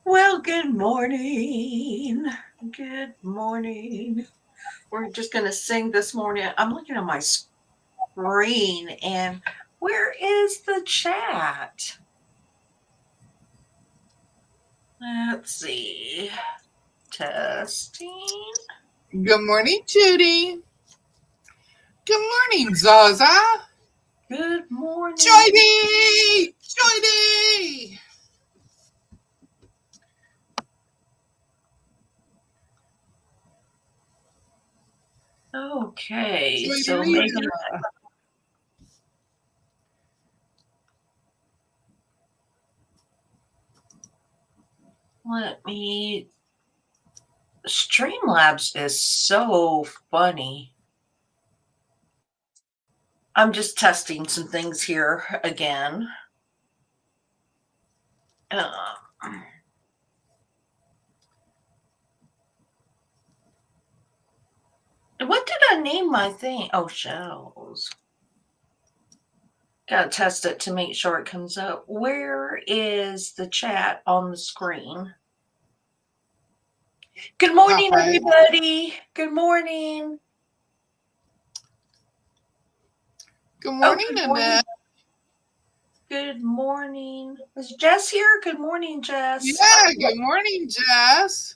Well, good morning. Good morning. We're just going to sing this morning. I'm looking at my screen and where is the chat? Let's see. Testing. Good morning, Judy. Good morning, Zaza. Good morning. Joydy! Joydy! Okay, Joydy so Rita. maybe let me. Streamlabs is so funny. I'm just testing some things here again. What did I name my thing? Oh, shells. Gotta test it to make sure it comes up. Where is the chat on the screen? Good morning, everybody. Good morning. Good morning, Annette. Good morning. Is Jess here? Good morning, Jess. Yeah, good morning, Jess.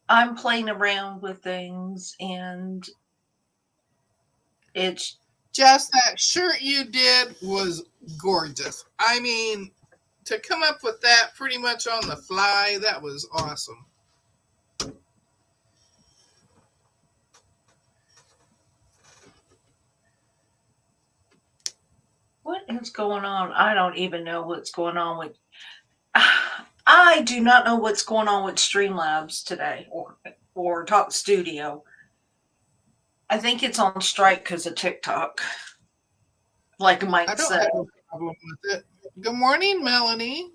I'm playing around with things and it's Jess, that shirt you did was gorgeous. I mean, to come up with that pretty much on the fly, that was awesome. what is going on? I don't even know what's going on with I do not know what's going on with Streamlabs today or Talk Studio. I think it's on strike because of TikTok. Like Mike said. I don't have a problem with it. Good morning, Melanie.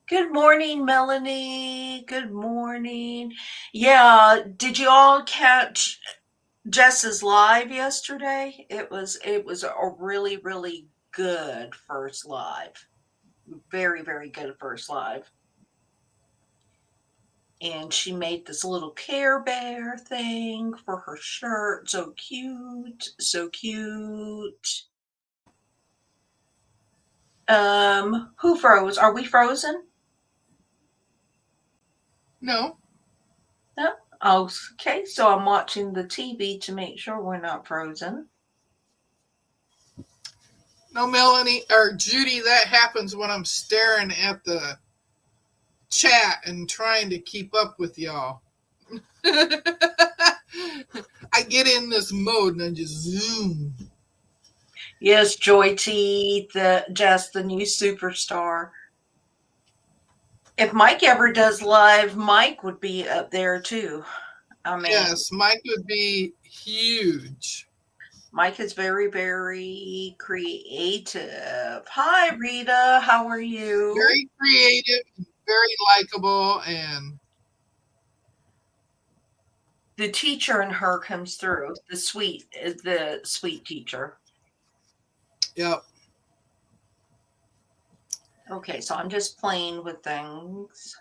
Good morning, Melanie. Good morning. Yeah, did you all catch Jess's live yesterday? It was a really, really good first live. Very, very good first live. And she made this little Care Bear thing for her shirt. So cute. So cute. Who froze? Are we frozen? No. No? Okay, so I'm watching the TV to make sure we're not frozen. No, Melanie or Judy, that happens when I'm staring at the chat and trying to keep up with y'all. I get in this mode and I just zoom. Yes, Joy T, Jess, the new superstar. If Mike ever does live, Mike would be up there too. I mean, yes, Mike would be huge. Mike is very, very creative. Hi, Rita. How are you? Very creative, very likable, and the teacher in her comes through. The sweet teacher. Yep. Okay, so I'm just playing with things.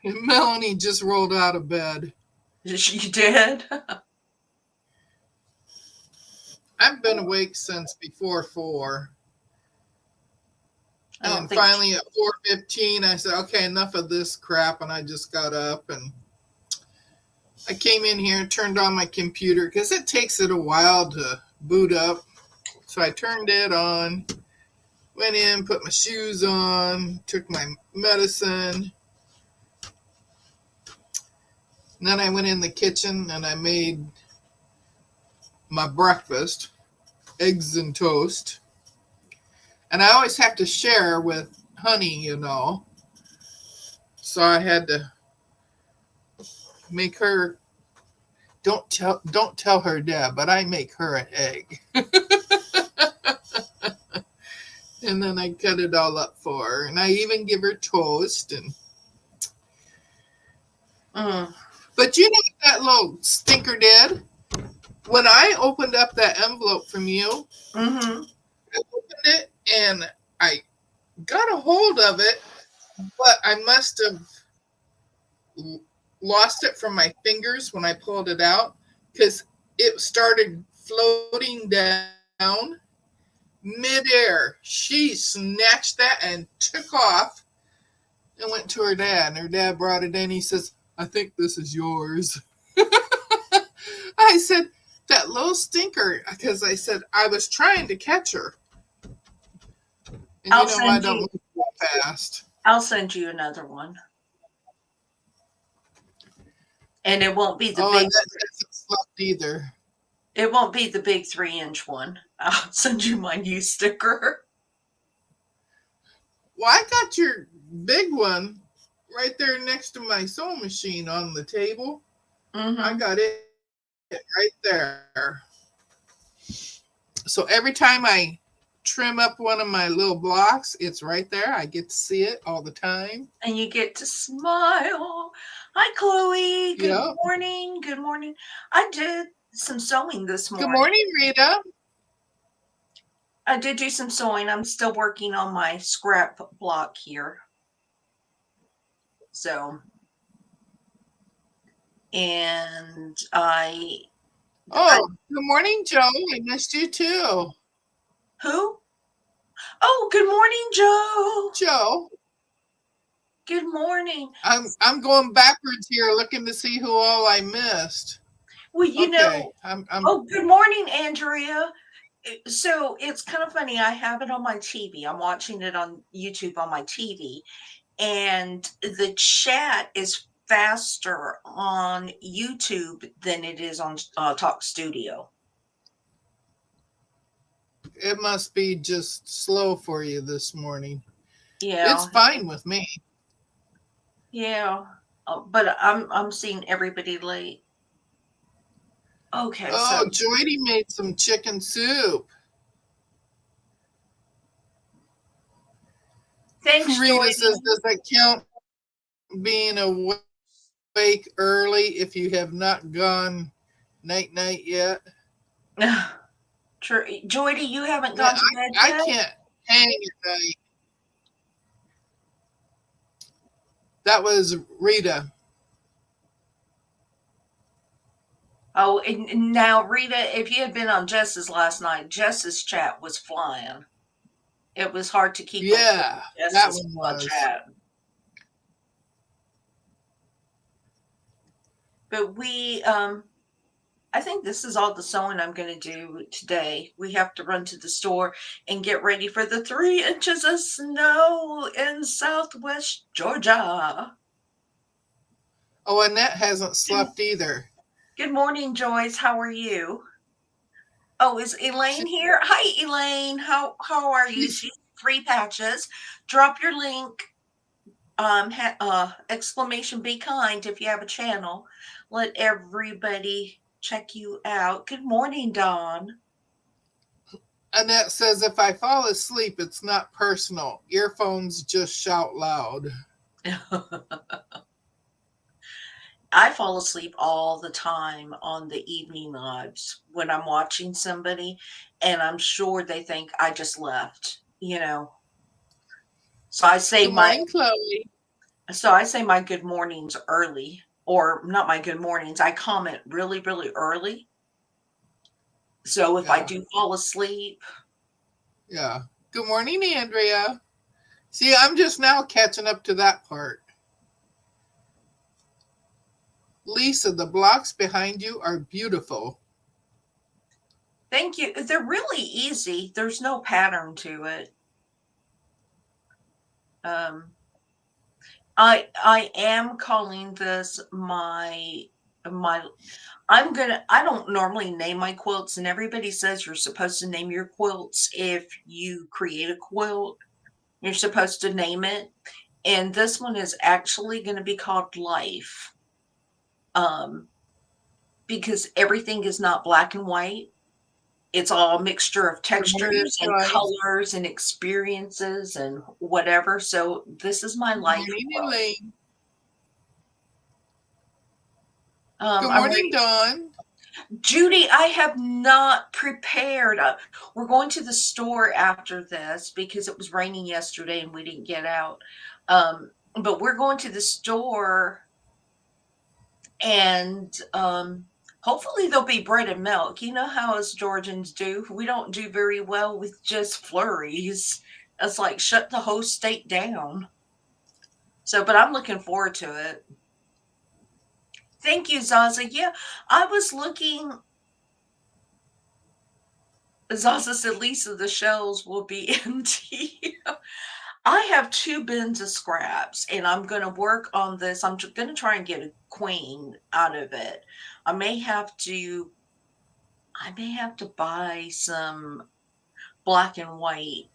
Melanie just rolled out of bed. She did? I've been awake since before 4. I don't And think. finally at 4:15, I said, okay, enough of this crap. And I just got up and I came in here and turned on my computer because it takes it a while to boot up. So I turned it on, went in, put my shoes on, took my medicine. And then I went in the kitchen and I made my breakfast, eggs and toast. And I always have to share with honey. So I had to make her don't tell her dad, but I make her an egg. And then I cut it all up for her. And I even give her toast and Mm, but you know what that little stinker did? When I opened up that envelope from you, mm-hmm. I opened it and I got a hold of it, but I must have lost it from my fingers when I pulled it out because it started floating down midair. She snatched that and took off and went to her dad. And her dad brought it in. He says, I think this is yours. I said, that little stinker, because I said, I was trying to catch her. And I'll I send don't you. move that fast. I'll send you another one, and it won't be the Oh, and big. that hasn't slept either. It won't be the big 3-inch one. I'll send you my new sticker. Well, I got your big one right there next to my sewing machine on the table. I Mm-hmm. got it right there. So every time I trim up one of my little blocks, it's right there. I get to see it all the time. And you get to smile. Hi, Chloe. Good Yep. morning. Good morning. I did some sewing this Good morning. morning, Rita. I did do some sewing. I'm still working on my scrap block here. So, and Oh, good morning, Joe. I missed you too. who? Oh, good morning, Joe. Joe. Good morning. I'm going backwards here looking to see who all I missed. Well, Okay. I'm oh, good morning, Andrea. So it's kind of funny. I have it on my TV. I'm watching it on YouTube on my TV, and the chat is faster on YouTube than it is on Talk Studio. it must be just slow for you this morning. It's Yeah, fine with me. yeah. But I'm seeing everybody late. Okay, so Oh, Joydy made some chicken soup. thanks, Rita says, Joy. does that count being awake early if you have not gone night yet? True. Joy, you haven't Yeah, gone to bed I yet? can't hang at night. That was Rita. Oh, and now, Rita, if you had been on Jess's last night, Jess's chat was flying. It was hard to keep up with Yeah, that Jess's one was. chat. But I think this is all the sewing I'm going to do today. We have to run to the store and get ready for the 3 inches of snow in Southwest Georgia. Oh, Annette hasn't slept either. Good morning, Joyce. How are you? Oh, is Elaine She, here? Hi, Elaine. How are you? she's She's 3 patches. Drop your link. Exclamation be kind if you have a channel. Let everybody check you out. Good morning, Dawn. Annette says if I fall asleep, it's not personal. Earphones just shout loud. I fall asleep all the time on the evening lives when I'm watching somebody, and I'm sure they think I just left. So I say Good my morning, Chloe. good mornings early, or not my good mornings. I comment really, really early. So if I Yeah, do fall asleep, yeah. Good morning, Andrea. See, I'm just now catching up to that part. Lisa, the blocks behind you are beautiful. Thank you. They're really easy. There's no pattern to it. Um, I am calling this my I don't normally name my quilts, and everybody says you're supposed to name your quilts if you create a quilt. You're supposed to name it. And this one is actually going to be called Life. Um, because everything is not black and white. It's all a mixture of Good morning, textures and guys. colors and experiences and whatever. So this is my Good life morning, quilt. Elaine. Good I'm morning, ready. Dawn. Judy, I have not prepared. We're going to the store after this because it was raining yesterday and we didn't get out. But we're going to the store and hopefully there'll be bread and milk. You know how us Georgians do. We don't do very well with just flurries. It's like shut the whole state down. So, but I'm looking forward to it. Thank you, Zaza. Yeah, I was looking. Zaza said, Lisa, the shells will be empty. I have 2 bins of scraps, and I'm gonna work on this. I'm gonna try and get a queen out of it. I may have to I may have to buy some black and white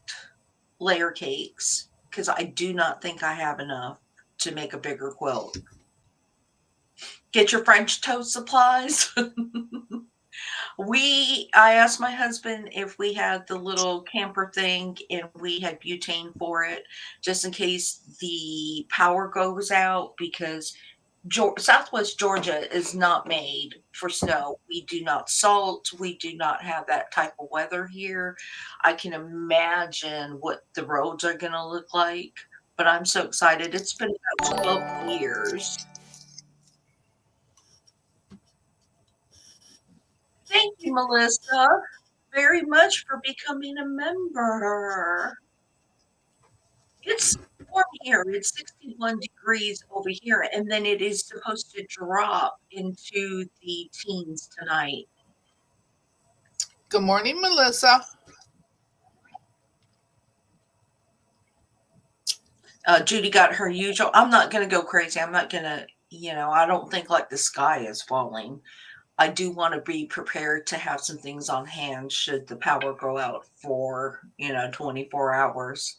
layer cakes because I do not think I have enough to make a bigger quilt. Get your French toast supplies. I asked my husband if we had the little camper thing and we had butane for it just in case the power goes out because Southwest Georgia is not made for snow. We do not salt. We do not have that type of weather here. I can imagine what the roads are going to look like, but I'm so excited. It's been about 12 years. Thank you, Melissa, very much for becoming a member. It's warm here. It's 61 degrees over here, and then it is supposed to drop into the teens tonight. Good morning, Melissa. Judy got her usual. I'm not going to go crazy. I'm not going to, I don't think like the sky is falling. I do want to be prepared to have some things on hand should the power go out for, 24 hours.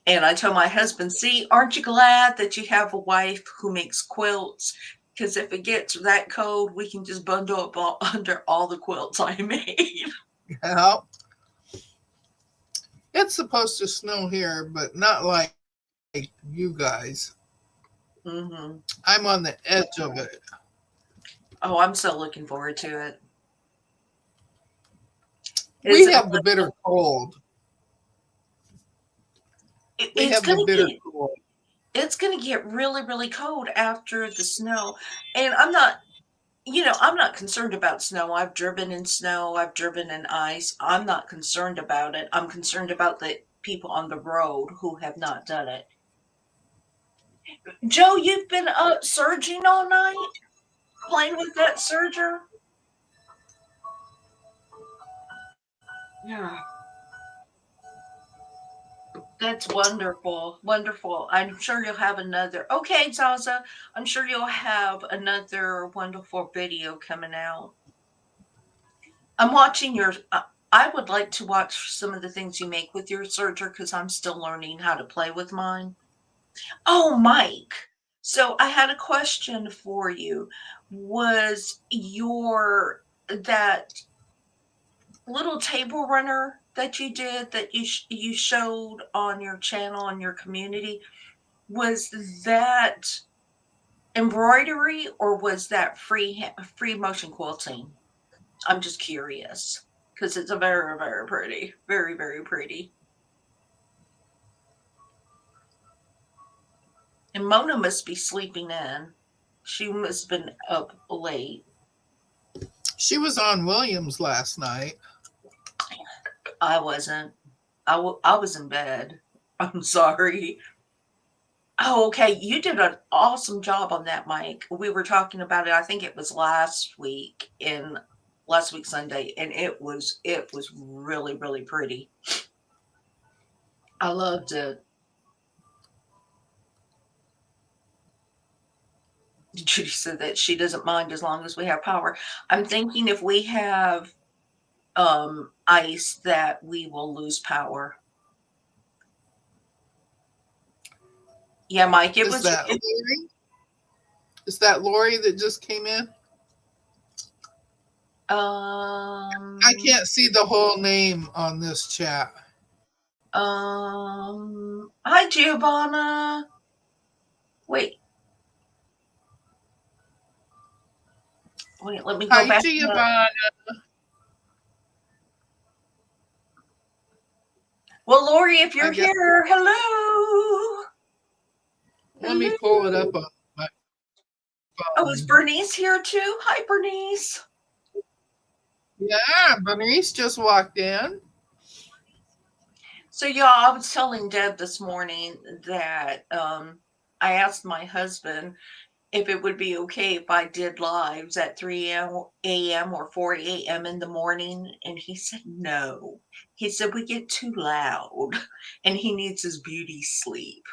And I told my husband, see, aren't you glad that you have a wife who makes quilts? Because if it gets that cold, we can just bundle up under all the quilts I made. Yeah, it's supposed to snow here, but not like you guys. Hmm. I'm on the edge of it. Oh, I'm so looking forward to it. Is We it? have the bitter cold. We It's have the gonna bitter get cold. it's gonna get really, really cold after the snow, and I'm not concerned about snow. I've driven in snow. I've driven in ice. I'm not concerned about it. I'm concerned about the people on the road who have not done it. Joe, you've been up surging all night, playing with that surger. Yeah, that's wonderful. Wonderful. I'm sure you'll have another. Okay, Zaza, I'm sure you'll have another wonderful video coming out. I'm watching your. I would like to watch some of the things you make with your serger because I'm still learning how to play with mine. Oh, Mike. So I had a question for you. Was your that little table runner that you did that you showed on your channel on your community, was that embroidery or was that free motion quilting? I'm just curious because it's a very, very pretty, very, very pretty. And Mona must be sleeping in. She must have been up late. She was on Williams last night. I wasn't. I was in bed. I'm sorry. Oh, okay. You did an awesome job on that, Mike. We were talking about it. I think it was last week Sunday, and it was really really pretty. I loved it. Judy said that she doesn't mind as long as we have power. I'm thinking if we have ice that we will lose power. Yeah, Mike, Is that Lori? Is that Lori that just came in? I um can't see the whole name on this chat. hi Giovanna. Wait, wait, let me go Hi, back up. Giovanna. Well, Lori, if I you're got. here, hello. Let me pull it Hello. up on my Oh, is phone. Bernice here too? Hi, Bernice. Yeah, Bernice just walked in. So, y'all, I was telling Deb this morning that I asked my husband if it would be okay if I did lives at 3 a.m. or 4 a.m. in the morning. And he said no. He said we get too loud and he needs his beauty sleep.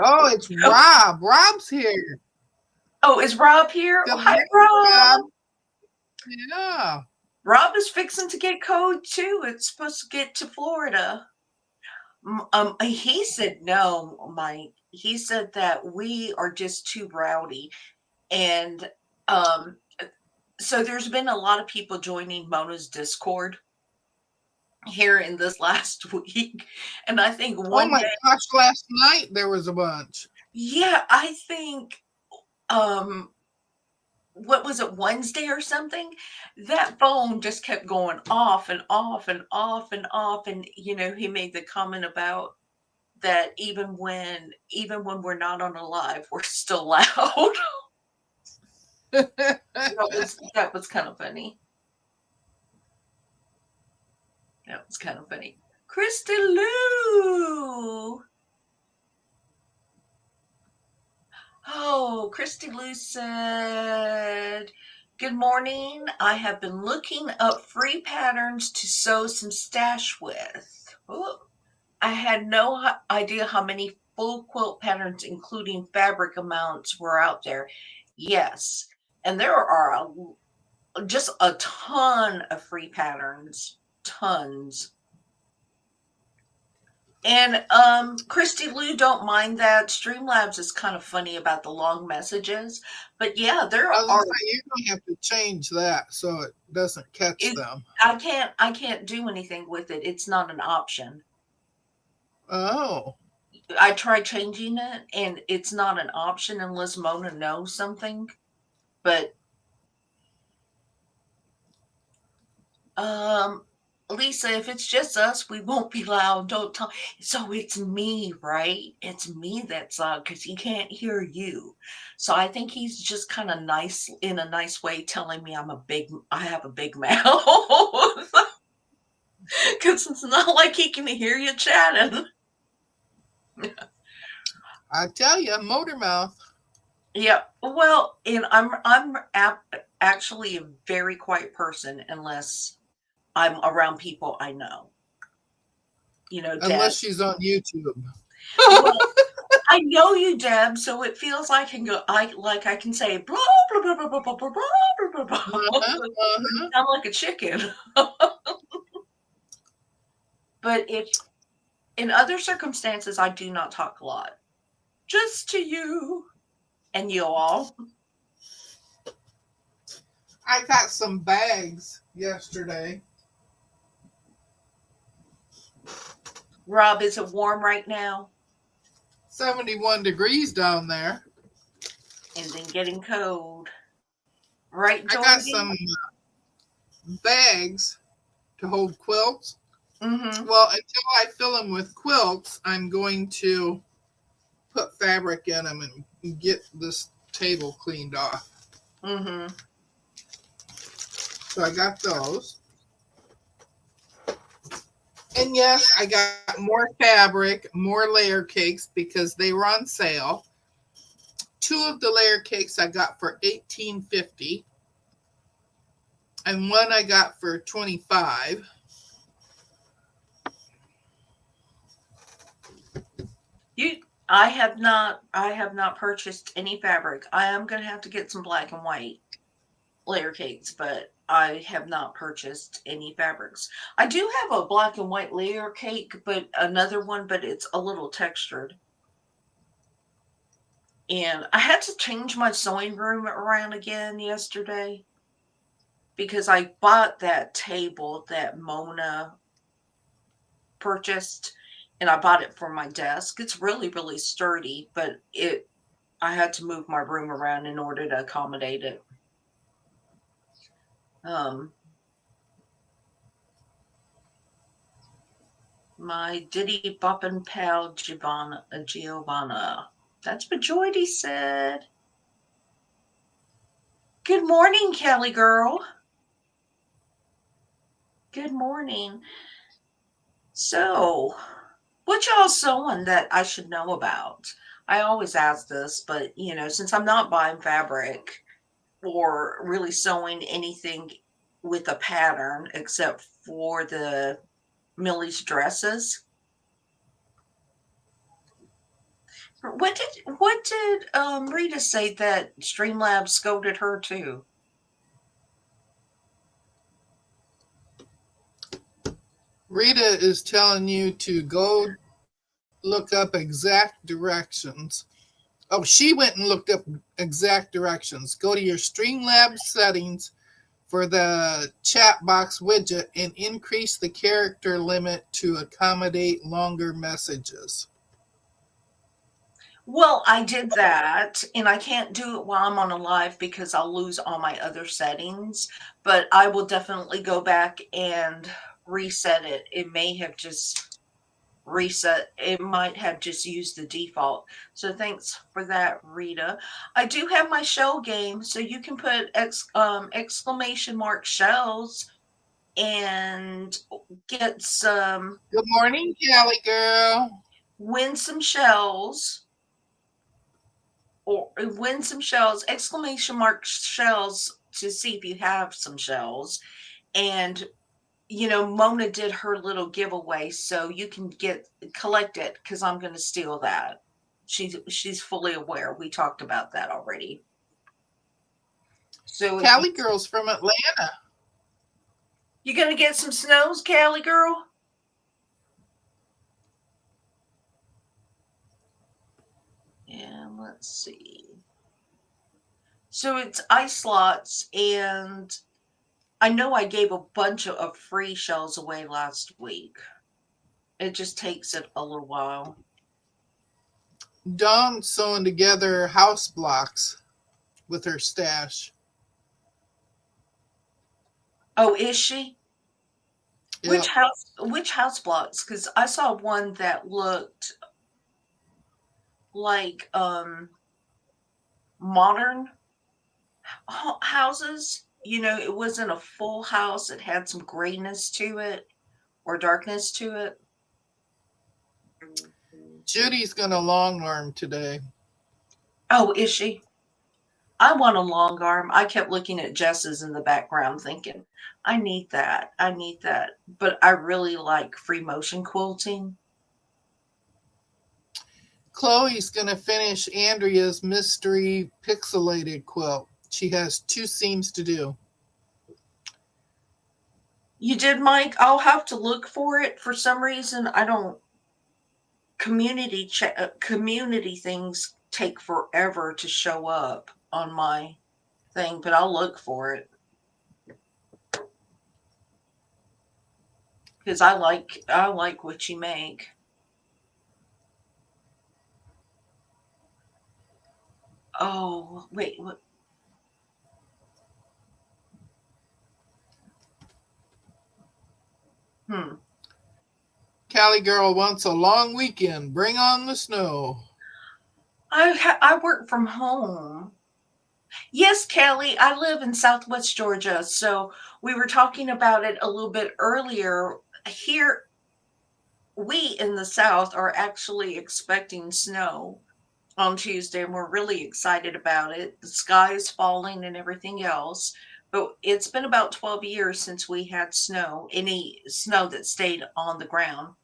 Oh, it's Oh, Rob. Rob's here. oh, is Rob here? Oh, Good hi, morning, Rob. Rob. Yeah. Rob is fixing to get code too. It's supposed to get to Florida. He said no, Mike. He said that we are just too rowdy, and um, so there's been a lot of people joining Mona's Discord here in this last week, and I think Oh one my day, gosh, last night there was a bunch. yeah, I think um what was it, Wednesday or something? That phone just kept going off and off and off and off, and he made the comment about that even when we're not on a live, we're still loud. That was kind of funny. That was kind of funny. Christy Lou. Oh, Christy Lou said, "Good morning. I have been looking up free patterns to sew some stash with. Oh, I had no idea how many full quilt patterns, including fabric amounts, were out there. Yes, and there are just a ton of free patterns, tons. And Christy Lou, don't mind that. Streamlabs is kind of funny about the long messages, but yeah, there I was gonna are. say you're gonna have to change that so it doesn't catch It, them. I can't do anything with it. It's not an option. Oh. I tried changing it, and it's not an option unless Mona knows something. But Um, Lisa, if it's just us, we won't be loud. Don't talk. So it's me, right? It's me that's loud because he can't hear you. So I think he's just kind of nice in a nice way, telling me I have a big mouth. Because it's not like he can hear you chatting. I tell you, motor mouth. Yeah. Well, and actually a very quiet person unless I'm around people I know. Deb. Unless she's on YouTube. Well, I know you, Deb, so it feels like I can say blah blah blah blah blah blah blah blah blah blah. Uh-huh, uh-huh. Sound like a chicken. But if in other circumstances, I do not talk a lot. Just to you and you all. I got some bags yesterday. Rob, is it warm right now? 71 degrees down there. And then getting cold. Right, I got Georgie? some bags to hold quilts. Mm-hmm. Well, until I fill them with quilts, I'm going to put fabric in them and get this table cleaned off. Mm-hmm. So I got those. And yes, I got more fabric, more layer cakes because they were on sale. Two of the layer cakes I got for $18.50 and one I got for 25. You I have not purchased any fabric. I am gonna have to get some black and white layer cakes, but I have not purchased any fabrics. I do have a black and white layer cake, but another one, but it's a little textured. And I had to change my sewing room around again yesterday because I bought that table that Mona purchased and I bought it for my desk. It's really, really sturdy, but it I had to move my room around in order to accommodate it. Um, my Diddy Boppin' pal Giovanna. That's what Joydy said. Good morning, Kelly girl. Good morning. So, what y'all sewing that I should know about? I always ask this, but since I'm not buying fabric or really sewing anything with a pattern except for the Millie's dresses. What did Rita say that Streamlabs scolded her too? Rita is telling you to go look up exact directions. Oh, she went and looked up exact directions. Go to your Streamlabs settings for the chat box widget and increase the character limit to accommodate longer messages. Well, I did that, and I can't do it while I'm on a live because I'll lose all my other settings. But I will definitely go back and reset it. It may have just reset. It might have just used the default. So thanks for that, Rita. I do have my shell game, so you can put exclamation mark shells and get some Good morning, Callie girl. win some shells or win some shells, exclamation mark shells to see if you have some shells. And Mona did her little giveaway, so you can collect it because I'm going to steal that. She's fully aware. We talked about that already. So if Callie girl's from Atlanta. you're going to get some snows, Callie girl, and let's see. So it's ice lots, and I know I gave a bunch of free shells away last week. It just takes it a little while. Dawn sewing together house blocks with her stash. Oh, is she? Which Yep. house? Which house blocks? Because I saw one that looked like modern houses. It wasn't a full house. It had some grayness to it or darkness to it. Judy's gonna long arm today. Oh, is she? I want a long arm. I kept looking at Jess's in the background thinking, I need that. I need that. But I really like free motion quilting. Chloe's gonna finish Andrea's mystery pixelated quilt. She has two seams to do. You did, Mike? I'll have to look for it. For some reason, I don't community things take forever to show up on my thing, but I'll look for it because I like what you make. Oh, wait, what? Hmm. Callie girl wants a long weekend. Bring on the snow. I work from home. Yes, Kelly, I live in Southwest Georgia, so we were talking about it a little bit earlier. Here we in the South are actually expecting snow on Tuesday, and we're really excited about it. The sky is falling and everything else. But it's been about 12 years since we had snow, any snow that stayed on the ground.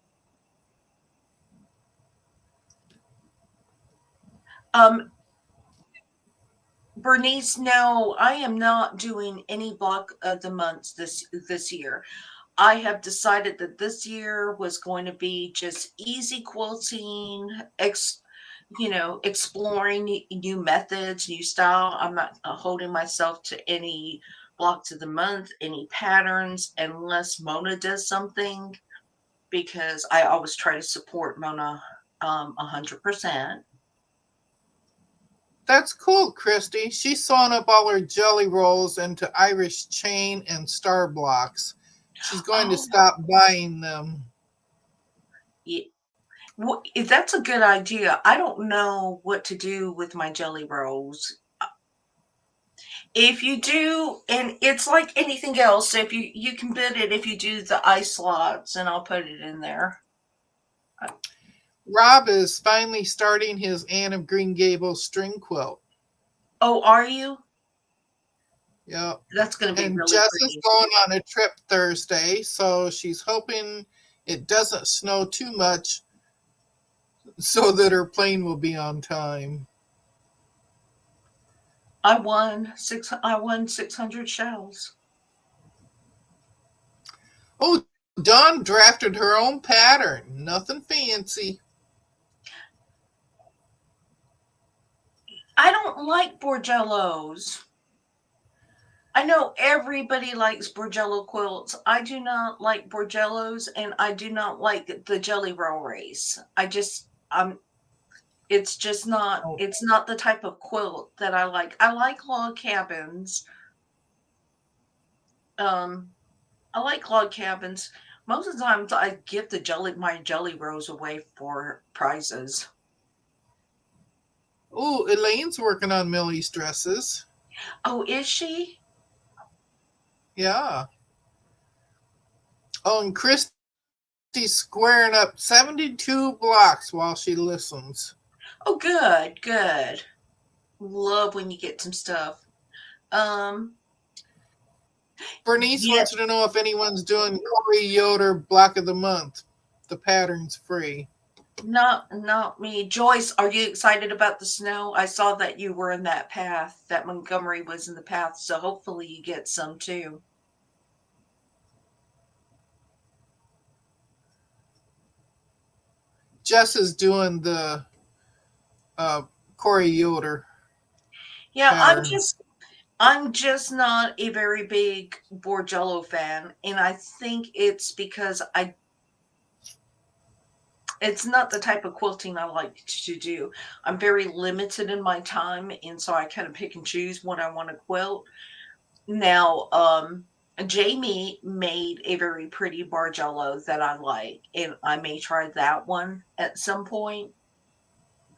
Um, Bernice, no, I am not doing any block of the months this year. I have decided that this year was going to be just easy quilting, exploring new methods, new style. I'm not holding myself to any blocks of the month, any patterns, unless Mona does something, because I always try to support Mona 100%. That's cool, Christy. She's sewing up all her jelly rolls into Irish chain and star blocks. She's going to Oh, stop buying them. yeah. Well, that's a good idea. I don't know what to do with my jelly rolls. If you do, and it's like anything else, if you can bid it if you do the ice slots, and I'll put it in there. Rob is finally starting his Anne of Green Gables string quilt. Oh, are you? Yep. That's going to be And really Jess is pretty. going on a trip Thursday, so she's hoping it doesn't snow too much so that her plane will be on time. I won 600 shells. Oh, Dawn drafted her own pattern. Nothing fancy. I don't like Borgellos. I know everybody likes Borgello quilts. I do not like Borgellos, and I do not like the Jelly Roll race. It's just not, Oh, it's not the type of quilt that I like. I like log cabins. Um, I like log cabins. Most of the times I give my jelly rolls away for prizes. oh, Elaine's working on Millie's dresses. Oh, is she? Yeah. Oh, and Christy's squaring up 72 blocks while she listens. Oh, good, good. Love when you get some stuff. Um, Bernice yeah, wants to know if anyone's doing Corey Yoder Block of the Month. The pattern's free. not me. Joyce, are you excited about the snow? I saw that you were in that path, that Montgomery was in the path, so hopefully you get some too. Jess is doing the uh, Corey Yoder Yeah, pattern. I'm just not a very big Borgello fan, and I think it's because it's not the type of quilting I like to do. I'm very limited in my time, and so I kind of pick and choose what I want to quilt. Now, Jamie made a very pretty Bargello that I like, and I may try that one at some point.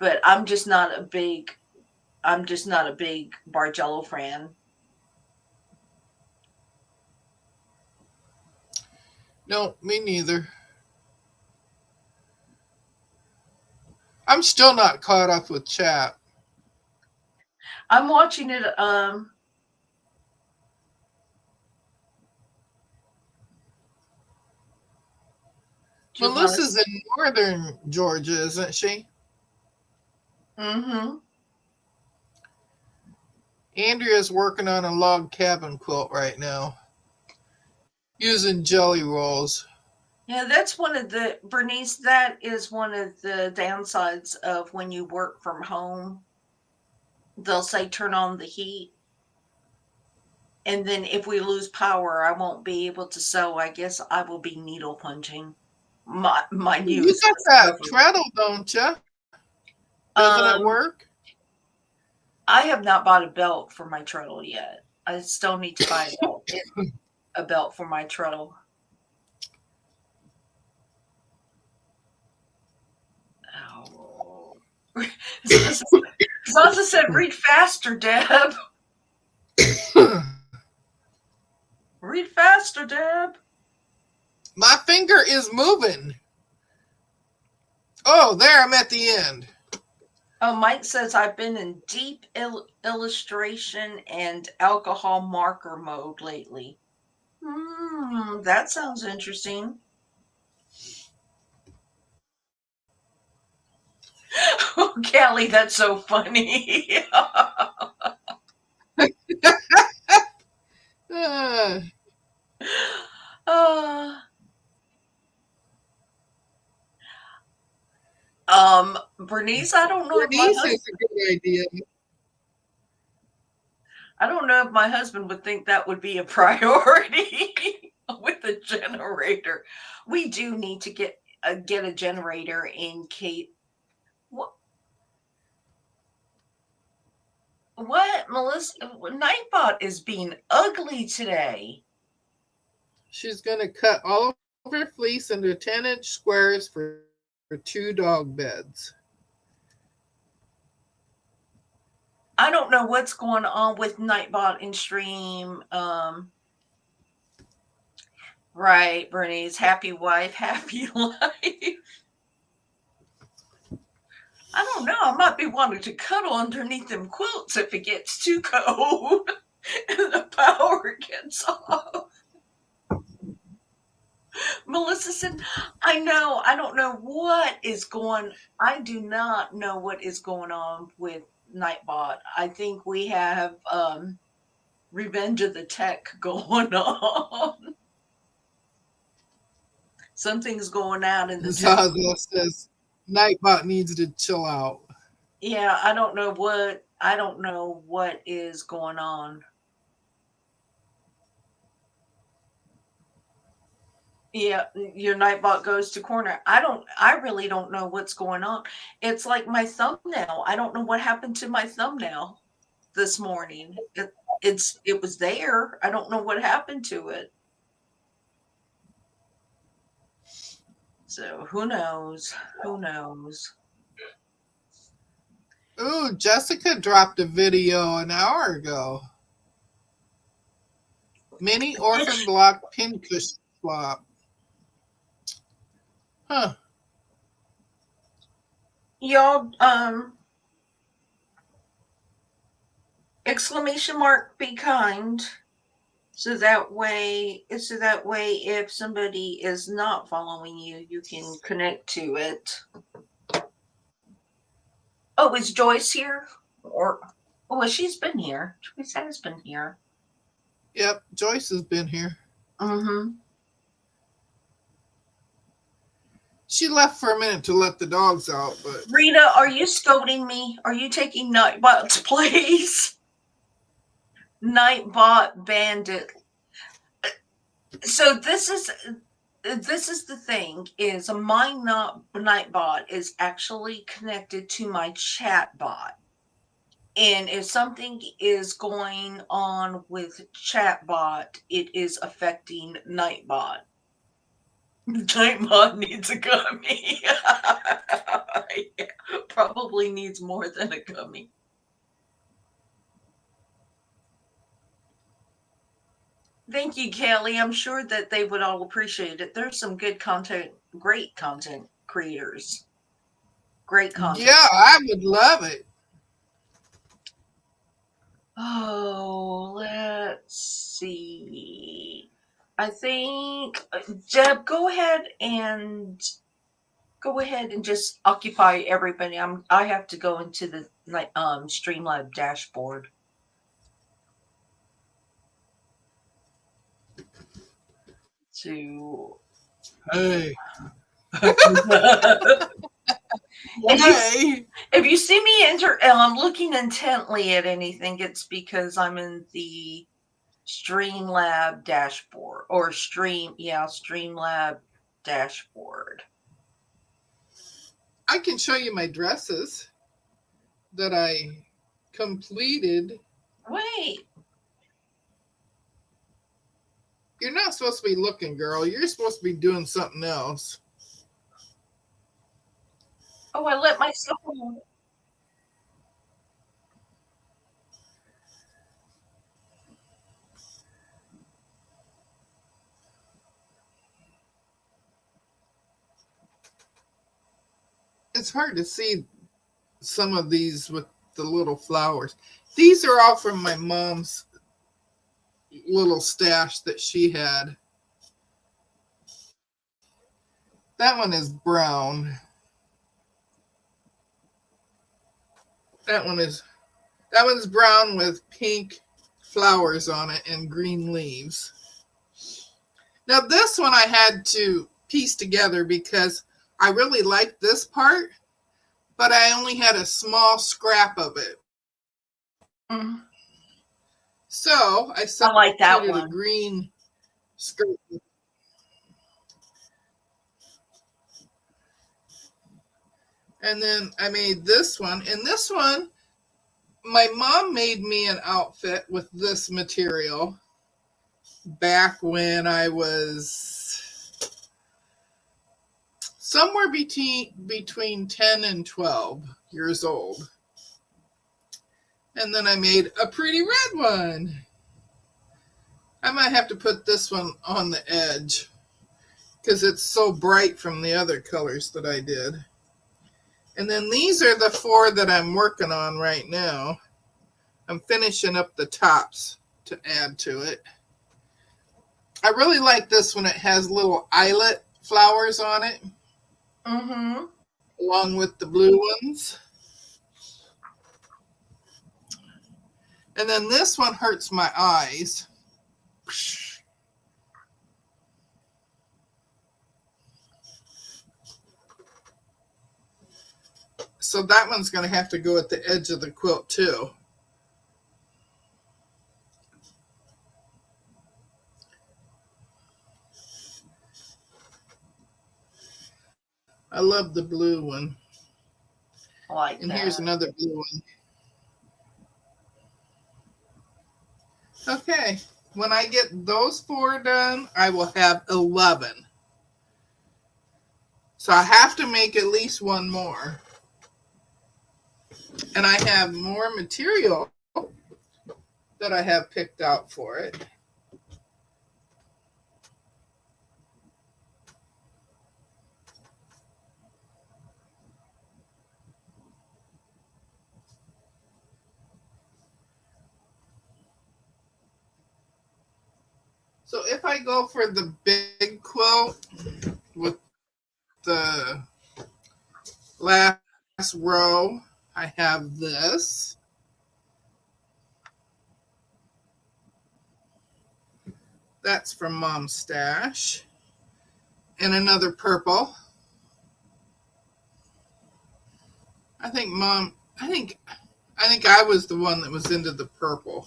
But I'm just not a big Bargello fan. No, me neither. I'm still not caught up with chat. I'm watching it. Do you want Melissa's in northern Georgia, isn't she? to? Mm-hmm. Andrea's working on a log cabin quilt right now using jelly rolls. Yeah, that's one of the Bernice. That is one of the downsides of when you work from home. They'll say turn on the heat, and then if we lose power, I won't be able to sew. I guess I will be needle punching my You newest got that discovery. treadle, don't you? Doesn't it Um, work? I have not bought a belt for my treadle yet. I still need to buy a belt for my treadle. Oh. Zanza said, "Read faster, Deb. Read faster, Deb." My finger is moving. Oh, there, I'm at the end. Oh, Mike says I've been in deep illustration and alcohol marker mode lately. That sounds interesting. Oh, Kelly, that's so funny. Uh, uh, Bernice, Bernice has a good idea. I don't know if my husband would think that would be a priority with a generator. We do need to get a generator in case. What? What, Melissa? Nightbot is being ugly today. She's going to cut all of her fleece into 10-inch squares for 2 dog beds. I don't know what's going on with Nightbot in stream. Right, Bernice. Happy wife, happy life. I don't know. I might be wanting to cuddle underneath them quilts if it gets too cold and the power gets off. Melissa said, I know. I don't know what is going. I do not know what is going on with Nightbot. I think we have Revenge of the Tech going on. Something's going out in the tech. Zaza says Nightbot needs to chill out. Yeah, I don't know what is going on. Yeah, your Nightbot goes to corner. I really don't know what's going on. It's like my thumbnail. I don't know what happened to my thumbnail this morning. It was there. I don't know what happened to it. So who knows? Who knows? Ooh, Jessica dropped a video an hour ago. Mini orphan block pincushion swap. Huh. Y'all exclamation mark be kind. So that way if somebody is not following you, you can connect to it. Oh, is Joyce here? Or well, she's been here. Joyce has been here. Yep, Joyce has been here. Mm-hmm. She left for a minute to let the dogs out, but Rita, are you scolding me? Are you taking Nightbot's place? Nightbot Bandit. So this is the thing is my Nightbot is actually connected to my chat bot. And if something is going on with chatbot, it is affecting Nightbot. Nightbot needs a gummy. Yeah, probably needs more than a gummy. Thank you, Kelly. I'm sure that they would all appreciate it. There's some good content, great content creators. Great content. yeah, I would love it. Oh, let's see. I think Deb, go ahead and just occupy everybody. I have to go into the Streamlab dashboard. To Hey, if you hey. if you see me looking intently at anything, it's because I'm in the Streamlab dashboard or Streamlab dashboard. I can show you my dresses that I completed. Wait. You're not supposed to be looking, girl. You're supposed to be doing something else. Oh, I let myself. It's hard to see some of these with the little flowers. These are all from my mom's little stash that she had. That one is brown. That one is that one's brown with pink flowers on it and green leaves. Now this one I had to piece together because I really liked this part, but I only had a small scrap of it. Mm. So I I like that substituted a one. green skirt. And then I made this one. And this one, my mom made me an outfit with this material back when I was somewhere between 10 and 12 years old. And then I made a pretty red one. I might have to put this one on the edge because it's so bright from the other colors that I did. And then these are the 4 that I'm working on right now. I'm finishing up the tops to add to it. I really like this one. It has little eyelet flowers on it. Mm-hmm. Along with the blue ones. And then this one hurts my eyes. So that one's going to have to go at the edge of the quilt too. I love the blue one. I like And that. here's another blue one. Okay, when I get those 4 done, I will have 11. So I have to make at least one more. And I have more material that I have picked out for it. So if I go for the big quilt with the last row, I have this. That's from Mom's stash. And another purple. I think I was the one that was into the purple.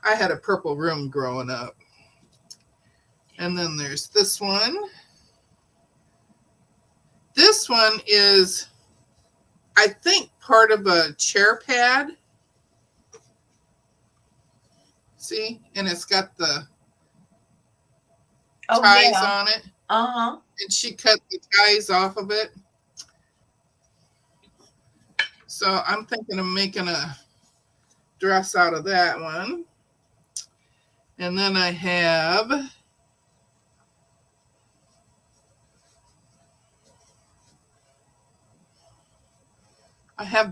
I had a purple room growing up. And then there's this one. This one is, I think, part of a chair pad. See? And it's got the ties on it. Uh-huh. And she cut the ties off of it. So I'm thinking of making a dress out of that one. And then I have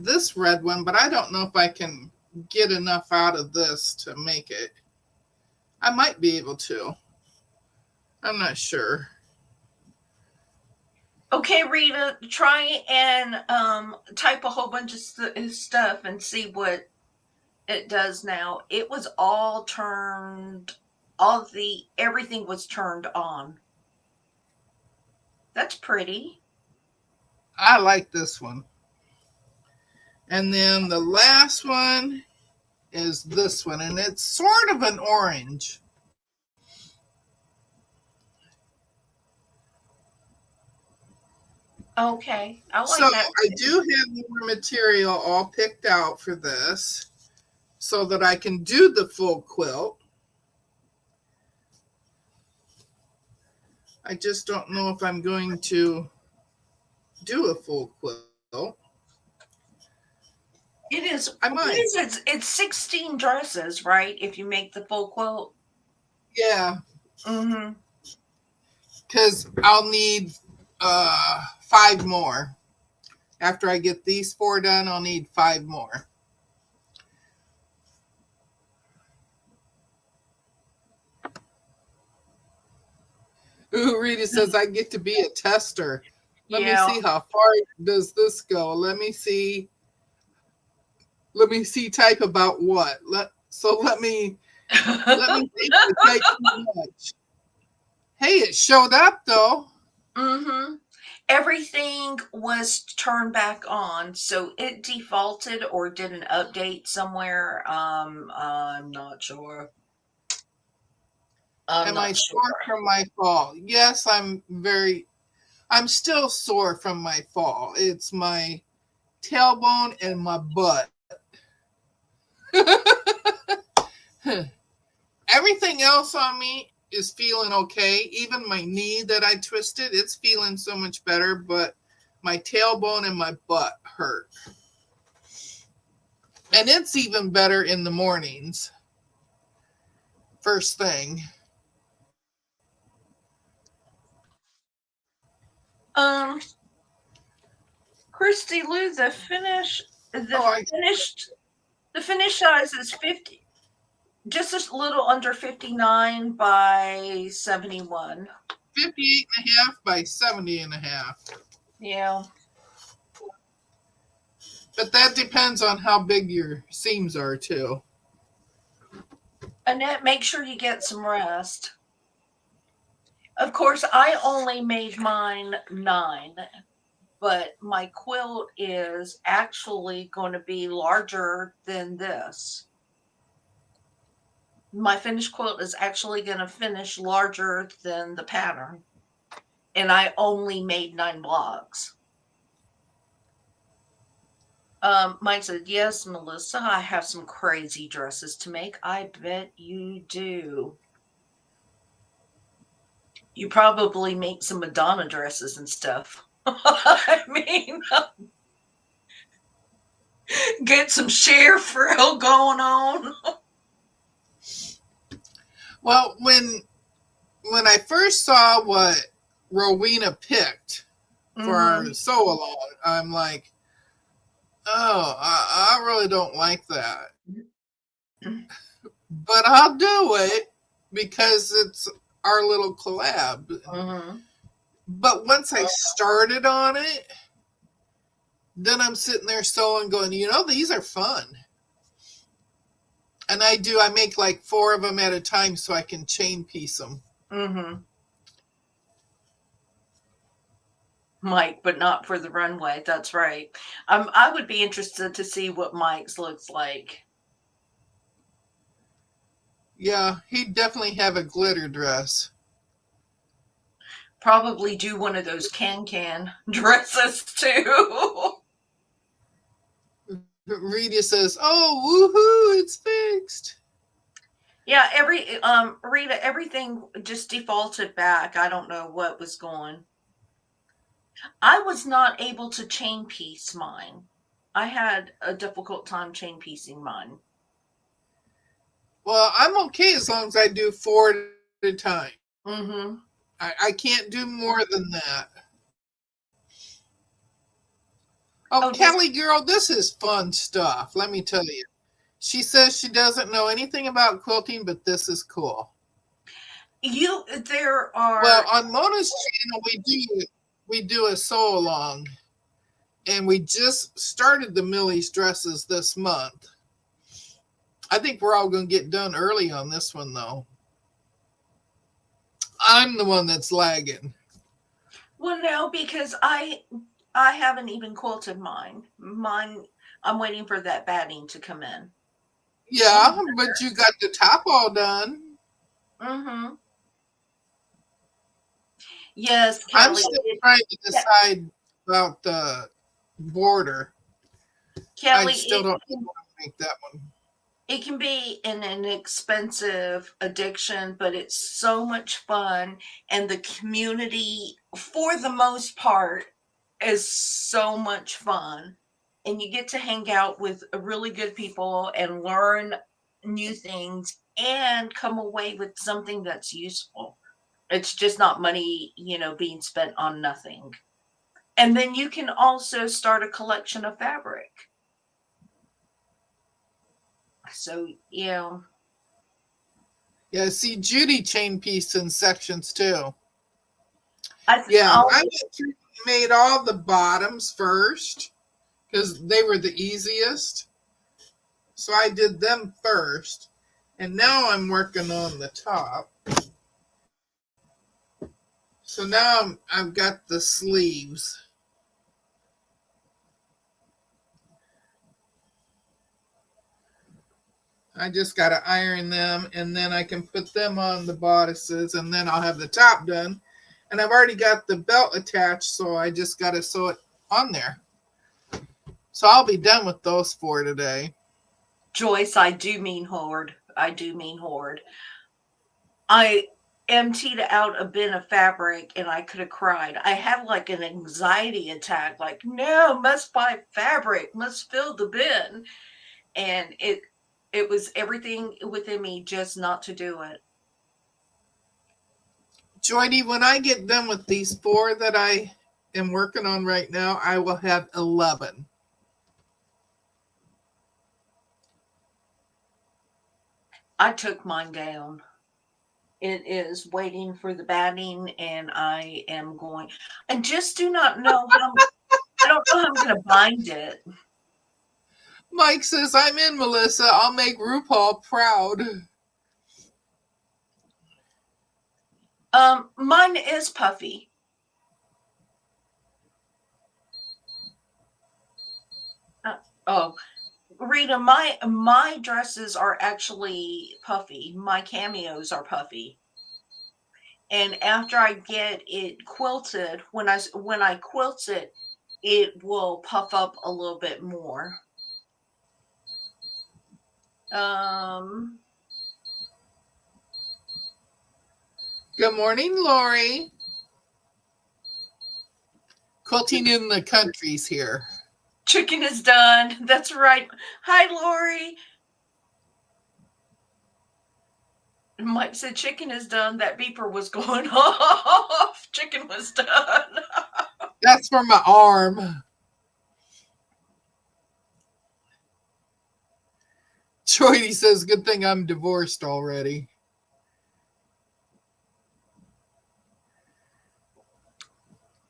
this red one, but I don't know if I can get enough out of this to make it. I might be able to. I'm not sure. Okay, Rita, try and type a whole bunch of stuff and see what it does now. It was all turned, everything was turned on. That's pretty. I like this one. And then the last one is this one, and it's sort of an orange. Okay, I So like that. I do have more material all picked out for this so that I can do the full quilt. I just don't know if I'm going to do a full quilt. It is. I What might. is it? It's 16 dresses, right? If you make the full quilt. Yeah. Mm-hmm. Because I'll need 5 more. After I get these 4 done, I'll need 5 more. Ooh, Rita says I get to be a tester. Let me Yeah. see how far does this go. Let me see. Let me see. Type about what? Let me see if I type too much. Hey, it showed up though. Mm-hmm. Everything was turned back on, so it defaulted or did an update somewhere. I'm not sure. I'm Am I not sore sure. from my fall? Yes, I'm still sore from my fall. It's my tailbone and my butt. Everything else on me is feeling okay. Even my knee that I twisted, it's feeling so much better, but my tailbone and my butt hurt. And it's even better in the mornings. First thing. Um, Christy Lou, Oh, the finished, the finish size is 50, just a little under 59 by 71. 58 and a half by 70 and a half. Yeah. But that depends on how big your seams are too. Annette, make sure you get some rest. Of course, I only made mine 9, but my quilt is actually going to be larger than this. My finished quilt is actually going to finish larger than the pattern. And I only made 9 blocks. Mike said, yes, Melissa, I have some crazy dresses to make. I bet you do. You probably make some Madonna dresses and stuff. I mean, get some share frill going on. Well, when I first saw what Rowena picked for Mm-hmm. our sew along, I'm like, oh, I really don't like that. But I'll do it because it's our little collab. Mm-hmm. But once I started on it, then I'm sitting there sewing, going, these are fun. And I make like 4 of them at a time so I can chain piece them. Mm-hmm. Mike, but not for the runway. That's right. I would be interested to see what Mike's looks like. Yeah, he'd definitely have a glitter dress. Probably do one of those can dresses too. Rita says, "Oh, woohoo! It's fixed." Yeah, Rita, everything just defaulted back. I don't know what was going. I was not able to chain piece mine. I had a difficult time chain piecing mine. Well, I'm okay as long as I do 4 at a time. Mm-hmm. I can't do more than that. Oh, Oh, this Kelly girl, this is fun stuff. Let me tell you. She says she doesn't know anything about quilting, but this is cool. there Well, are. on Mona's channel, we do a sew along, and we just started the Millie's dresses this month. I think we're all going to get done early on this one, though. I'm the one that's lagging. Well, no, because I haven't even quilted mine. Mine, I'm waiting for that batting to come in. Yeah, but you got the top all done. Mm-hmm. Yes, I'm Kelly. still trying to decide about the border. I Kelly, still don't know how to make that one. it can be an expensive addiction, but it's so much fun, and the community, for the most part, is so much fun. And you get to hang out with really good people and learn new things and come away with something that's useful. It's just not money, being spent on nothing. And then you can also start a collection of fabric. So, yeah. Yeah, see, Judy chain piece in sections too. I th- Yeah, I'll I went through and made all the bottoms first because they were the easiest. So I did them first. And now I'm working on the top. So now I've got the sleeves. I just got to iron them and then I can put them on the bodices and then I'll have the top done. And I've already got the belt attached, so I just got to sew it on there. So I'll be done with those four today. Joyce, I do mean hoard. I do mean hoard. I emptied out a bin of fabric and I could have cried. I had like an anxiety attack, like, no, must buy fabric, must fill the bin. And it was everything within me just not to do it. Joydy, when I get done with these four that I am working on right now, I will have 11. I took mine down. It is waiting for the batting, and I am going. I just do not know how. I don't know how I'm going to bind it. Mike says, I'm in, Melissa. I'll make RuPaul proud. Mine is puffy. Oh, Rita, my dresses are actually puffy. My cameos are puffy. And after I get it quilted, when I quilt it, it will puff up a little bit more. Um, Good morning, Lori. Quilting in the countries here. Chicken is done. That's right. Hi, Lori. Mike said chicken is done. That beeper was going off. Chicken was done. That's for my arm. Joydy says, good thing I'm divorced already.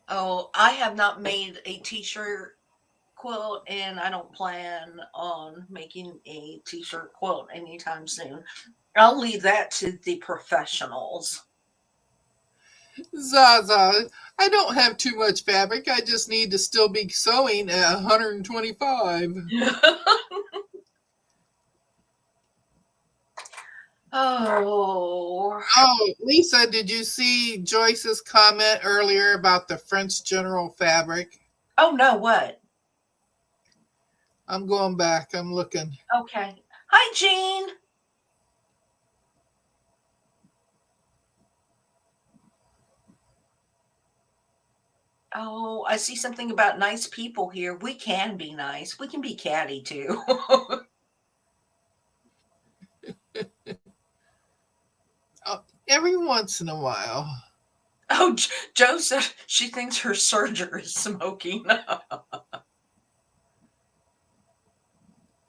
Oh, I have not made a t-shirt quilt, and I don't plan on making a t-shirt quilt anytime soon. I'll leave that to the professionals. Zaza, I don't have too much fabric. I just need to still be sewing at 125. Oh, Oh, Lisa, did you see Joyce's comment earlier about the French General fabric? oh no, what? I'm going back. I'm looking. Okay. Hi, Jean. Oh, I see something about nice people here. We can be nice. We can be catty too. Oh, every once in a while. Oh, Joe said she thinks her serger is smoking.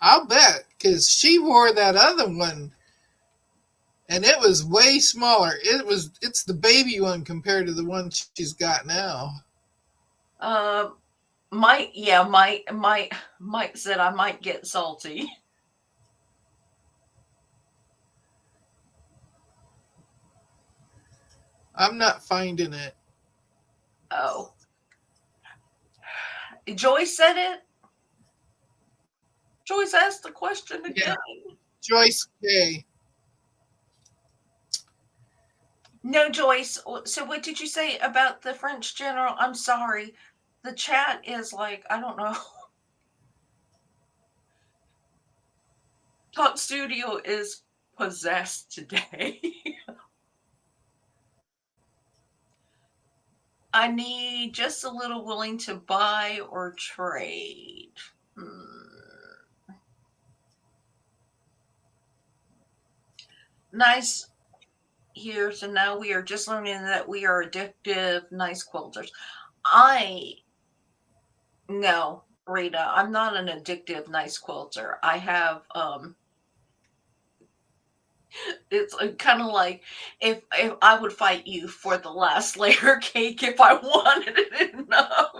I'll bet, because she wore that other one and it was way smaller. It's the baby one compared to the one she's got now. uh, Mike said I might get salty. I'm not finding it. Oh, Joyce said it. Joyce asked the question Yeah, again. Joyce K. No, Joyce. So what did you say about the French general? I'm sorry. The chat is like, I don't know. Talk Studio is possessed today. I need just a little willing to buy or trade. Nice here. So now we are just learning that we are addictive, nice quilters. I No, Rita, I'm not an addictive nice quilter. I have it's kind of like if I would fight you for the last layer cake if I wanted it enough.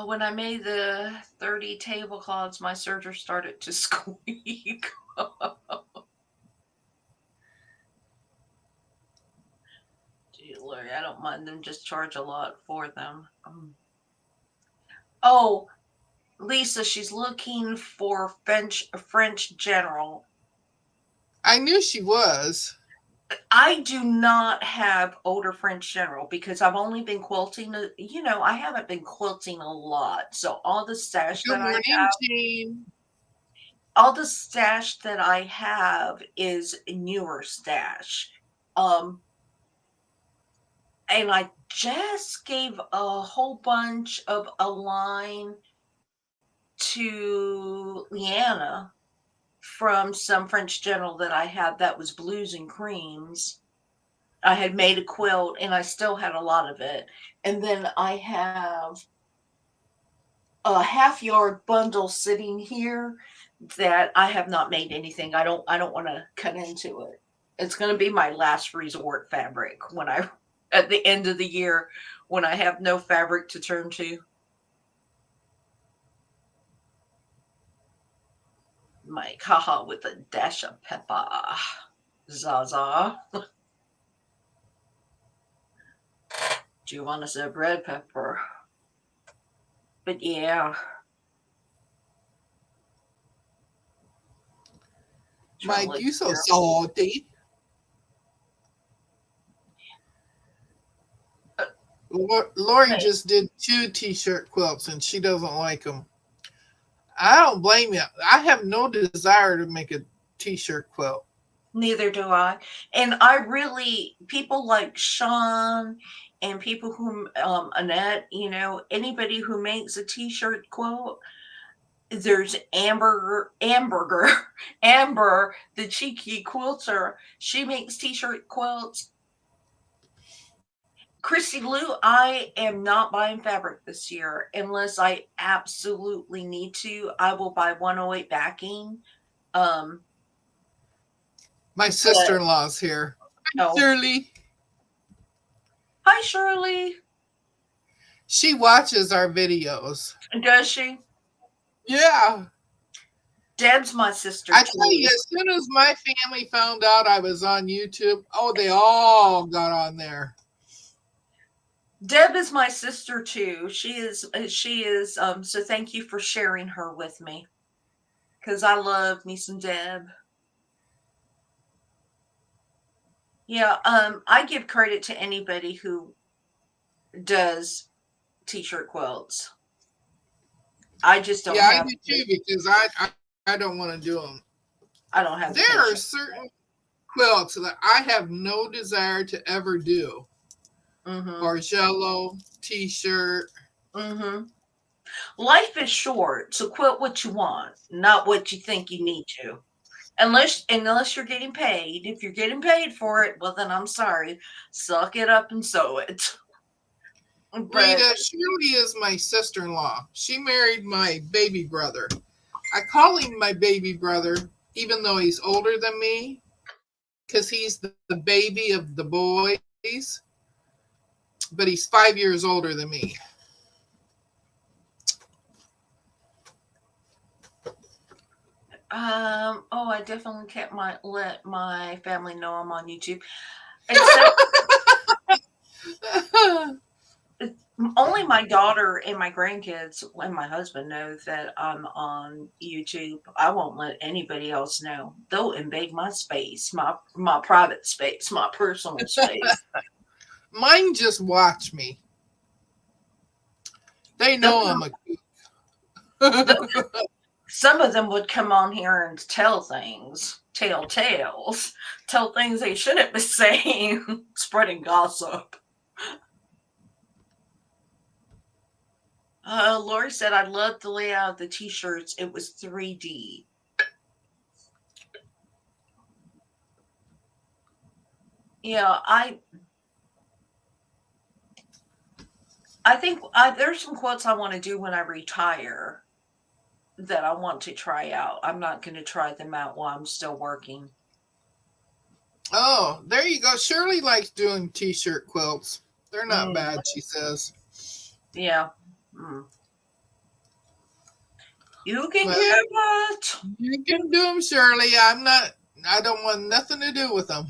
When I made the 30 tablecloths, my serger started to squeak. Gee, Lord, I don't mind them. Just charge a lot for them. Oh, Lisa, she's looking for French General. I knew she was. I do not have older French General because I've only been quilting. I haven't been quilting a lot. So Good morning, Jane. all the stash that I have is newer stash. Um, and I just gave a whole bunch of a line to Leanna from some French General that I had that was blues and creams. I had made a quilt and I still had a lot of it. And then I have a half yard bundle sitting here that I have not made anything. I don't want to cut into it. It's going to be my last resort fabric when I at the end of the year when I have no fabric to turn to. My haha with a dash of pepper. Zaza. Do you want to say red pepper? But yeah. Mike, you so salty. Lori just did 2 t-shirt quilts and she doesn't like them. I don't blame you. I have no desire to make a t-shirt quilt. Neither do I. And I really, people like Sean and people who, Annette, anybody who makes a t-shirt quilt, there's Amber, the cheeky quilter. She makes t-shirt quilts. Christy Lou, I am not buying fabric this year unless I absolutely need to. I will buy 108 backing. Um, My sister-in-law's here. Oh. Shirley. Hi, Shirley. She watches our videos. Does she? Yeah. Deb's my sister. I tell you, as soon as my family found out I was on YouTube, they all got on there. Deb is my sister too. She is so thank you for sharing her with me. Cause I love me some Deb. Yeah, I give credit to anybody who does t-shirt quilts. I just don't have I do too because I don't want to do them. I don't have There are certain quilts that I have no desire to ever do. Bargello, t-shirt. Life is short, so quilt what you want, not what you think you need to. Unless you're getting paid. If you're getting paid for it, well then I'm sorry. Suck it up and sew it. But Rita, Shirley is my sister-in-law. She married my baby brother. I call him my baby brother, even though he's older than me, because he's the baby of the boys. But he's 5 years older than me. I definitely can't let my family know I'm on YouTube. Only my daughter and my grandkids and my husband know that I'm on YouTube. I won't let anybody else know. They'll invade my space, my private space, my personal space. Mine just watch me. They know I'm a Some of them would come on here and tell things, tell tales, tell things they shouldn't be saying, spreading gossip. Lori said, I loved the layout of the t-shirts. It was 3D. Yeah, I think there's some quotes I want to do when I retire that I want to try out. I'm not going to try them out while I'm still working. Oh, there you go. Shirley likes doing t-shirt quilts. They're not Mm, bad, she says. yeah. Mm. You can Well, give it. you can do them, Shirley. I don't want nothing to do with them.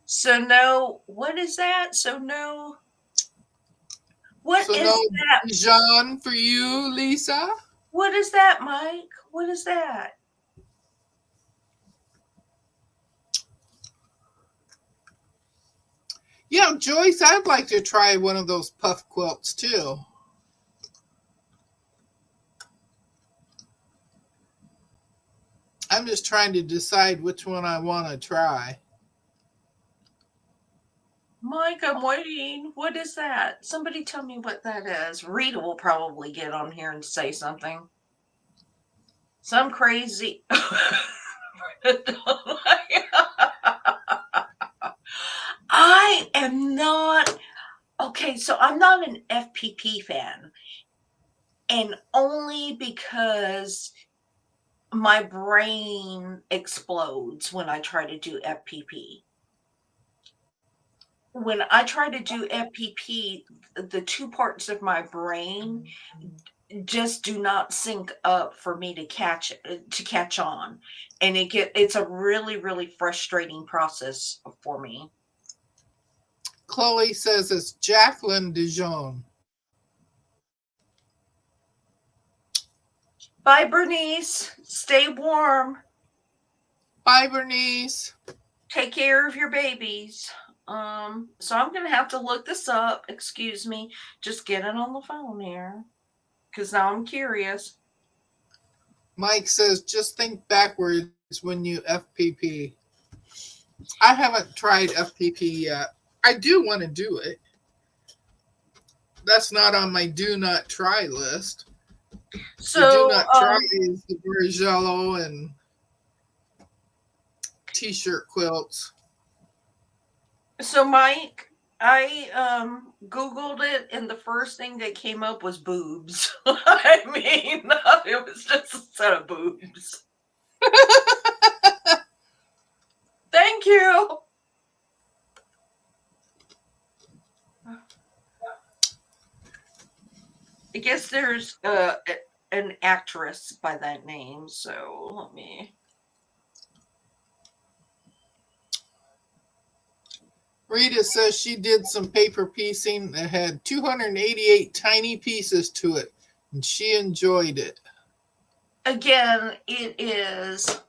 So no, what is that? So no, what So no is that? Dijon for you, Lisa? What is that, Mike? What is that? Yeah, Joyce, I'd like to try one of those puff quilts too. I'm just trying to decide which one I want to try. Mike, I'm waiting. What is that? Somebody tell me what that is. Rita will probably get on here and say something. Some crazy. I am not. Okay, so I'm not an FPP fan. And only because my brain explodes when I try to do FPP. When I try to do FPP, the two parts of my brain just do not sync up for me to catch on, and it's a really frustrating process for me. Chloe says it's Jacqueline Dijon. Bye, Bernice. Stay warm. Bye, Bernice. Take care of your babies. So I'm gonna have to look this up. Excuse me. Just get it on the phone here, because now I'm curious. Mike says just think backwards when you FPP. I haven't tried FPP yet. I do want to do it. That's not on my do not try list. The do So, not try is the Bargello and t-shirt quilts. so Mike, I Googled it, and the first thing that came up was boobs. I mean, it was just a set of boobs. Thank you. I guess there's an actress by that name, so let me. Rita says she did some paper piecing that had 288 tiny pieces to it, and she enjoyed it. Again, it is.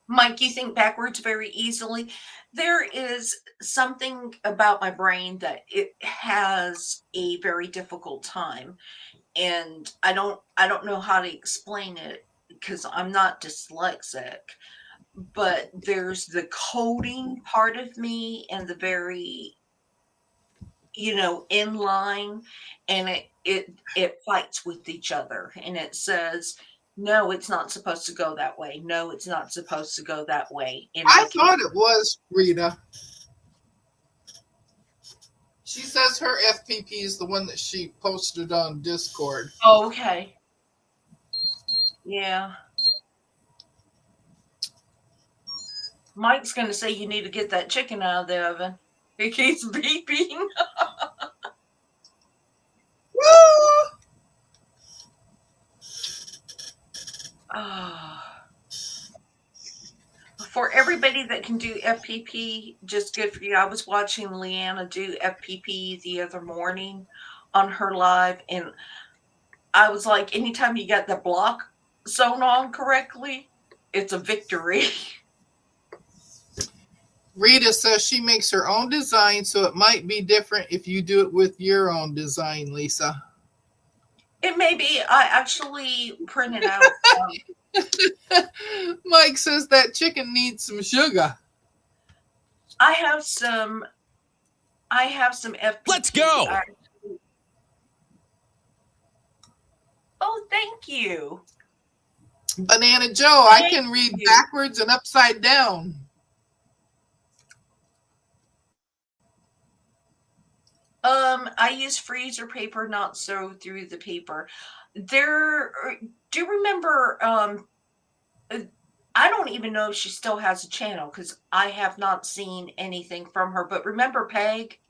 Mike, you think backwards very easily. There is something about my brain that it has a very difficult time, and I don't know how to explain it because I'm not dyslexic, but there's the coding part of me and the very, in line, and it fights with each other, and it says, no, it's not supposed to go that way. No, it's not supposed to go that way. And I thought it was Rita. She says her FPP is the one that she posted on Discord. oh, okay. Yeah. Mike's going to say you need to get that chicken out of the oven. It keeps beeping. Woo! For everybody that can do FPP, just good for you. I was watching Leanna do FPP the other morning on her live, and I was like, anytime you got the block sewn on correctly, it's a victory. Rita says she makes her own design, so it might be different if you do it with your own design, Lisa. It may be. I actually printed out. Mike says that chicken needs some sugar. I have some FPP. Let's go. Oh, thank you. Banana Joe, I can read backwards and upside down. I use freezer paper, not sew through the paper. There, do you remember? Uh, I don't even know if she still has a channel because I have not seen anything from her. But remember Peggy?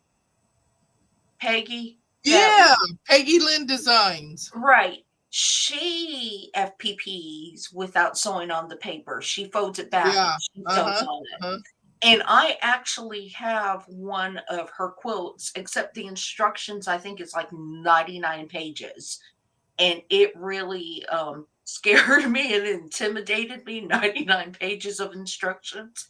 That Yeah, Peggy Lynn Designs. right. She FPPs without sewing on the paper. She folds it back and Yeah. she sews Uh-huh. on it. Uh-huh. And I actually have one of her quilts, except the instructions, I think it's like 99 pages. And it really scared me and intimidated me. 99 pages of instructions.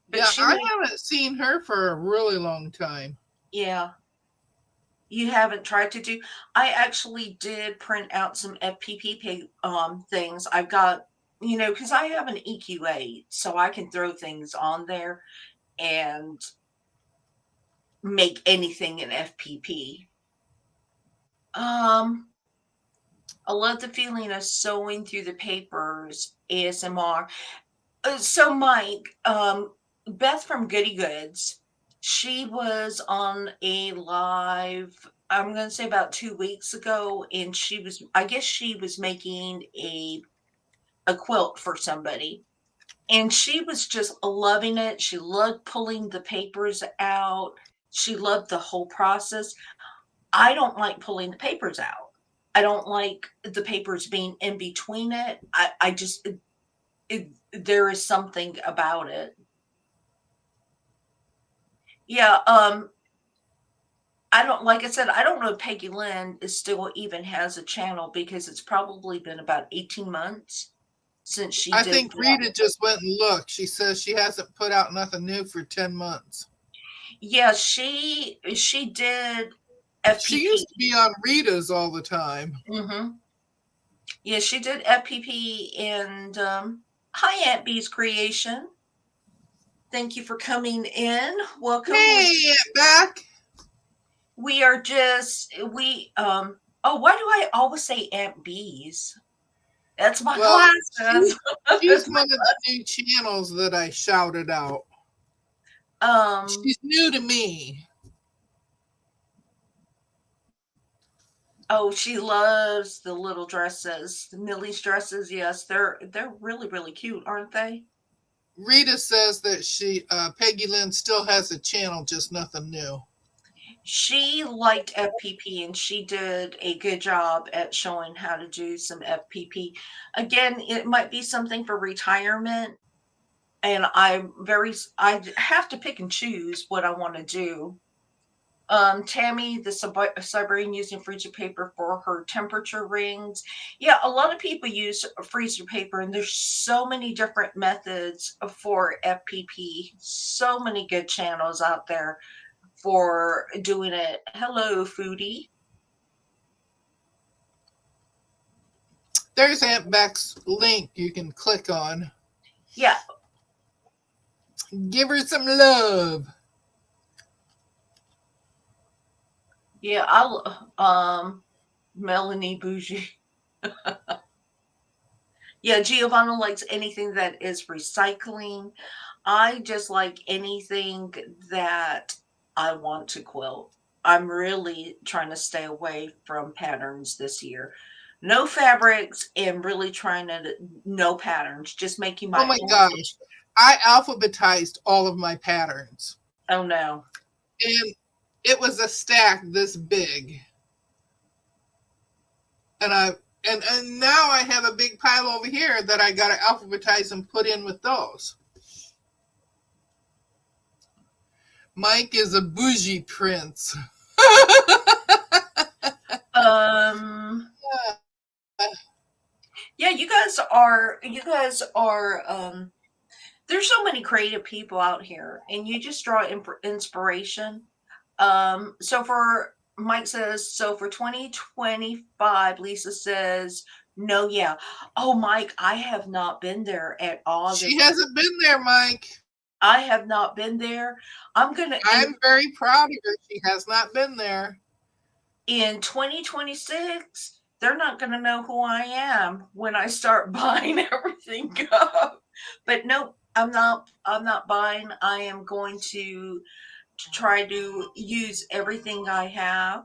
But Yeah, she I made, haven't seen her for a really long time. yeah, you haven't tried to do. I actually did print out some FPP things. I've got, because I have an EQA, so I can throw things on there and make anything in FPP. Um, I love the feeling of sewing through the papers, ASMR. So Mike, Beth from Goody Goods, she was on a live, I'm gonna say about 2 weeks ago, and I guess she was making a quilt for somebody. And she was just loving it. She loved pulling the papers out. She loved the whole process. I don't like pulling the papers out. I don't like the papers being in between it. I just there is something about it. Yeah, I don't like I said, I don't know if Peggy Lynn is still even has a channel because it's probably been about 18 months since she I did think that. Rita just went and looked. She says she hasn't put out nothing new for 10 months. Yeah, she did She used FPP. to be on Rita's all the time. Mhm. Yeah, she did FPP and hi Aunt B's creation. Thank you for coming in. Welcome. Hey, Aunt Back. We are just we oh, why do I always say Aunt B's? That's my Well, glasses. she's That's my one of the new channels that I shouted out. um She's new to me. oh, she loves the little dresses. Millie's dresses, yes, they're really, really cute, aren't they? Rita says that Peggy Lynn still has a channel, just nothing new. She liked FPP and she did a good job at showing how to do some FPP. Again, it might be something for retirement, and I have to pick and choose what I want to do. Tammy, the Siberian using freezer paper for her temperature rings. Yeah, a lot of people use freezer paper, and there's so many different methods for FPP. So many good channels out there for doing it. Hello, foodie. There's Aunt Back's link you can click on. Yeah, Give her some love. yeah. I'll Melanie Bougie. Yeah, Giovanna likes anything that is recycling. I just like anything that I want to quilt. I'm really trying to stay away from patterns this year. No fabrics and really trying to no patterns, just making Oh my my own. gosh. I alphabetized all of my patterns. Oh no. And it was a stack this big. And and now I have a big pile over here that I gotta alphabetize and put in with those. Mike is a bougie prince. Um yeah, you guys are there's so many creative people out here and you just draw inspiration. So for Mike says, so for 2025, Lisa says, no, yeah. Oh, Mike, I have not been there at all She this year. hasn't been there, Mike. I have not been there. I'm gonna I'm very proud of her. She has not been there. in 2026, they're not gonna know who I am when I start buying everything up. But nope, I'm not buying. I am going to to try to use everything I have.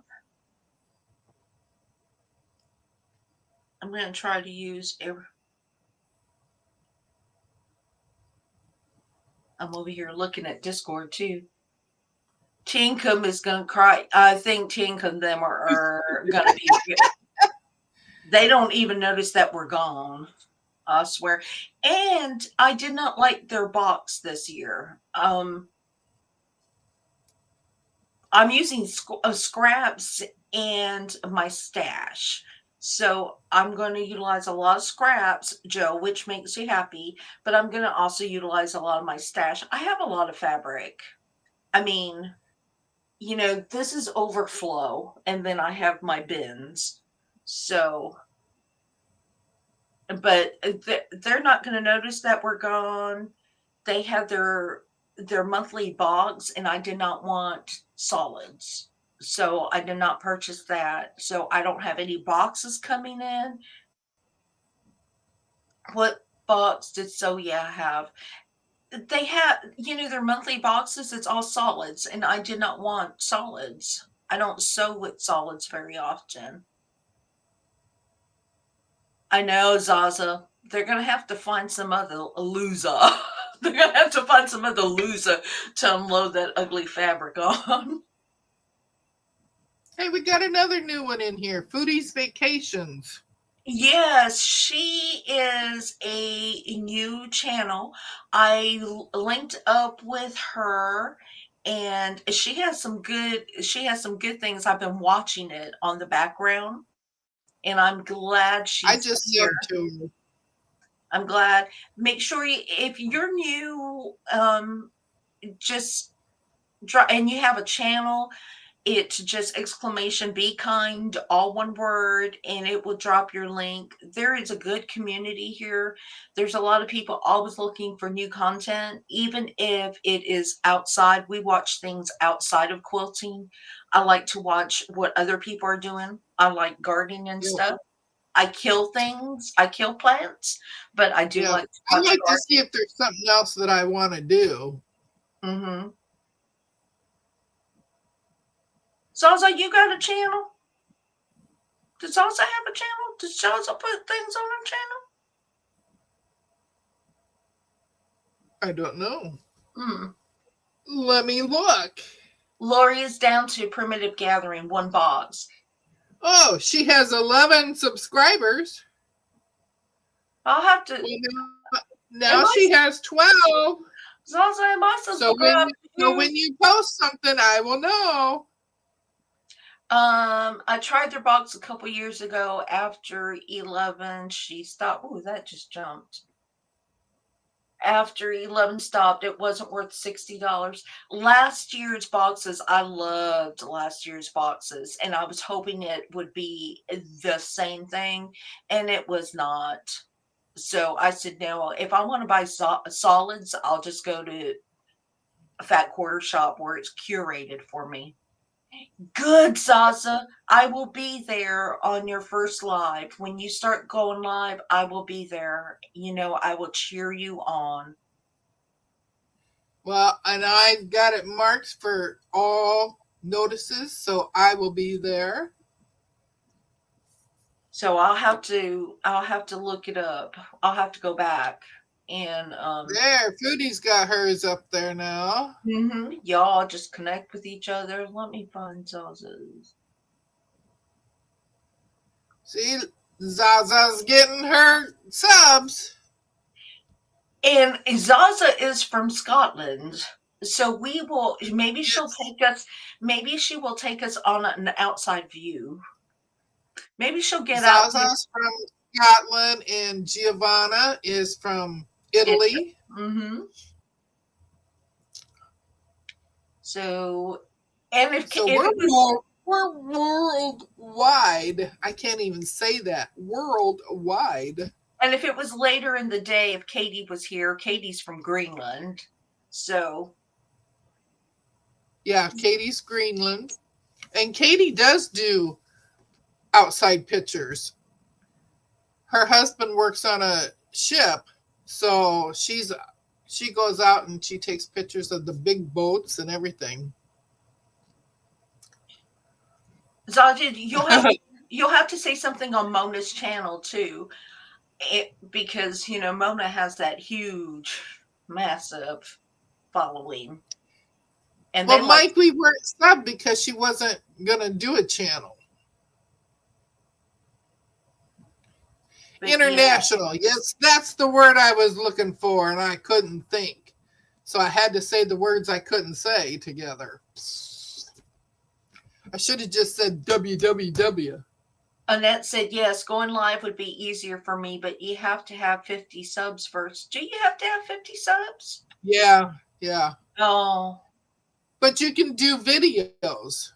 I'm going to try to use every. I'm over here looking at Discord too. Tinkum is going to cry. I think Tinkum and them are going to be. They don't even notice that we're gone. I swear. And I did not like their box this year. I'm using scraps and my stash. So I'm going to utilize a lot of scraps, Joe, which makes you happy. But I'm going to also utilize a lot of my stash. I have a lot of fabric. I mean, this is overflow. And then I have my bins. So, but they're not going to notice that we're gone. They have their monthly box, and I did not want solids. So I did not purchase that. So I don't have any boxes coming in. What box did Soya have? They have, their monthly boxes, it's all solids, and I did not want solids. I don't sew with solids very often. I know, Zaza. They're gonna have to find some other loser. They're gonna have to find some other loser to unload that ugly fabric on. Hey, we got another new one in here. Foodie's Vacations. Yes, she is a new channel. I linked up with her, and she has some good things. I've been watching it on the background, and I'm glad I she's just here. subbed to her. I'm glad. Make sure if you're new, just and you have a channel, it's just exclamation be kind, all one word, and it will drop your link. There is a good community here. There's a lot of people always looking for new content, even if it is outside. We watch things outside of quilting. I like to watch what other people are doing. I like gardening and Yep. stuff. I kill things. I kill plants, but I do Yeah. like to I watch like to see if there's something else that I want to do. gardening. Zaza, you got a channel? Does Zaza have a channel? Does Zaza put things on her channel? I don't know. Hmm. Let me look. Lori is down to Primitive Gathering, one box. Oh, she has 11 subscribers. I'll have to. Well, now she has 12. Zaza, am I So when you post something, I will know. I tried their box a couple years ago. After 11, she stopped. Oh, that just jumped. After 11 stopped, it wasn't worth $60. Last year's boxes, I loved last year's boxes, and I was hoping it would be the same thing, and it was not. So I said, no, if I want to buy solids, I'll just go to a Fat Quarter Shop where it's curated for me. Good, Zaza. I will be there on your first live. When you start going live, I will be there. I will cheer you on. Well, and I've got it marked for all notices, so I will be there. So I'll have to look it up. I'll have to go back and There, Foodie's got hers up there now. y'all just connect with each other. Let me find Zaza's. See, Zaza's getting her subs. And Zaza is from Scotland. So we will maybe she'll take us, maybe she will take us on an outside view. Maybe she'll get out. Zaza's from Scotland and Giovanna is from Italy. So, and if we're worldwide. I can't even say that. Worldwide. And if it was later in the day, if Katie was here, Katie's from Greenland. So. Yeah, Katie's Greenland. And Katie does do outside pictures. Her husband works on a ship, so she goes out and she takes pictures of the big boats and everything. Zajid, you'll have to say something on Mona's channel too, because Mona has that huge, massive following, and Well, they like. Mike, we weren't subbed because she wasn't gonna do a channel. But yeah, International. Yes, that's the word I was looking for, and I couldn't think. So I had to say the words I couldn't say together. I should have just said www. Annette said yes. Going live would be easier for me, but you have to have 50 subs first. Do you have to have 50 subs? Yeah, yeah. Oh. But you can do videos.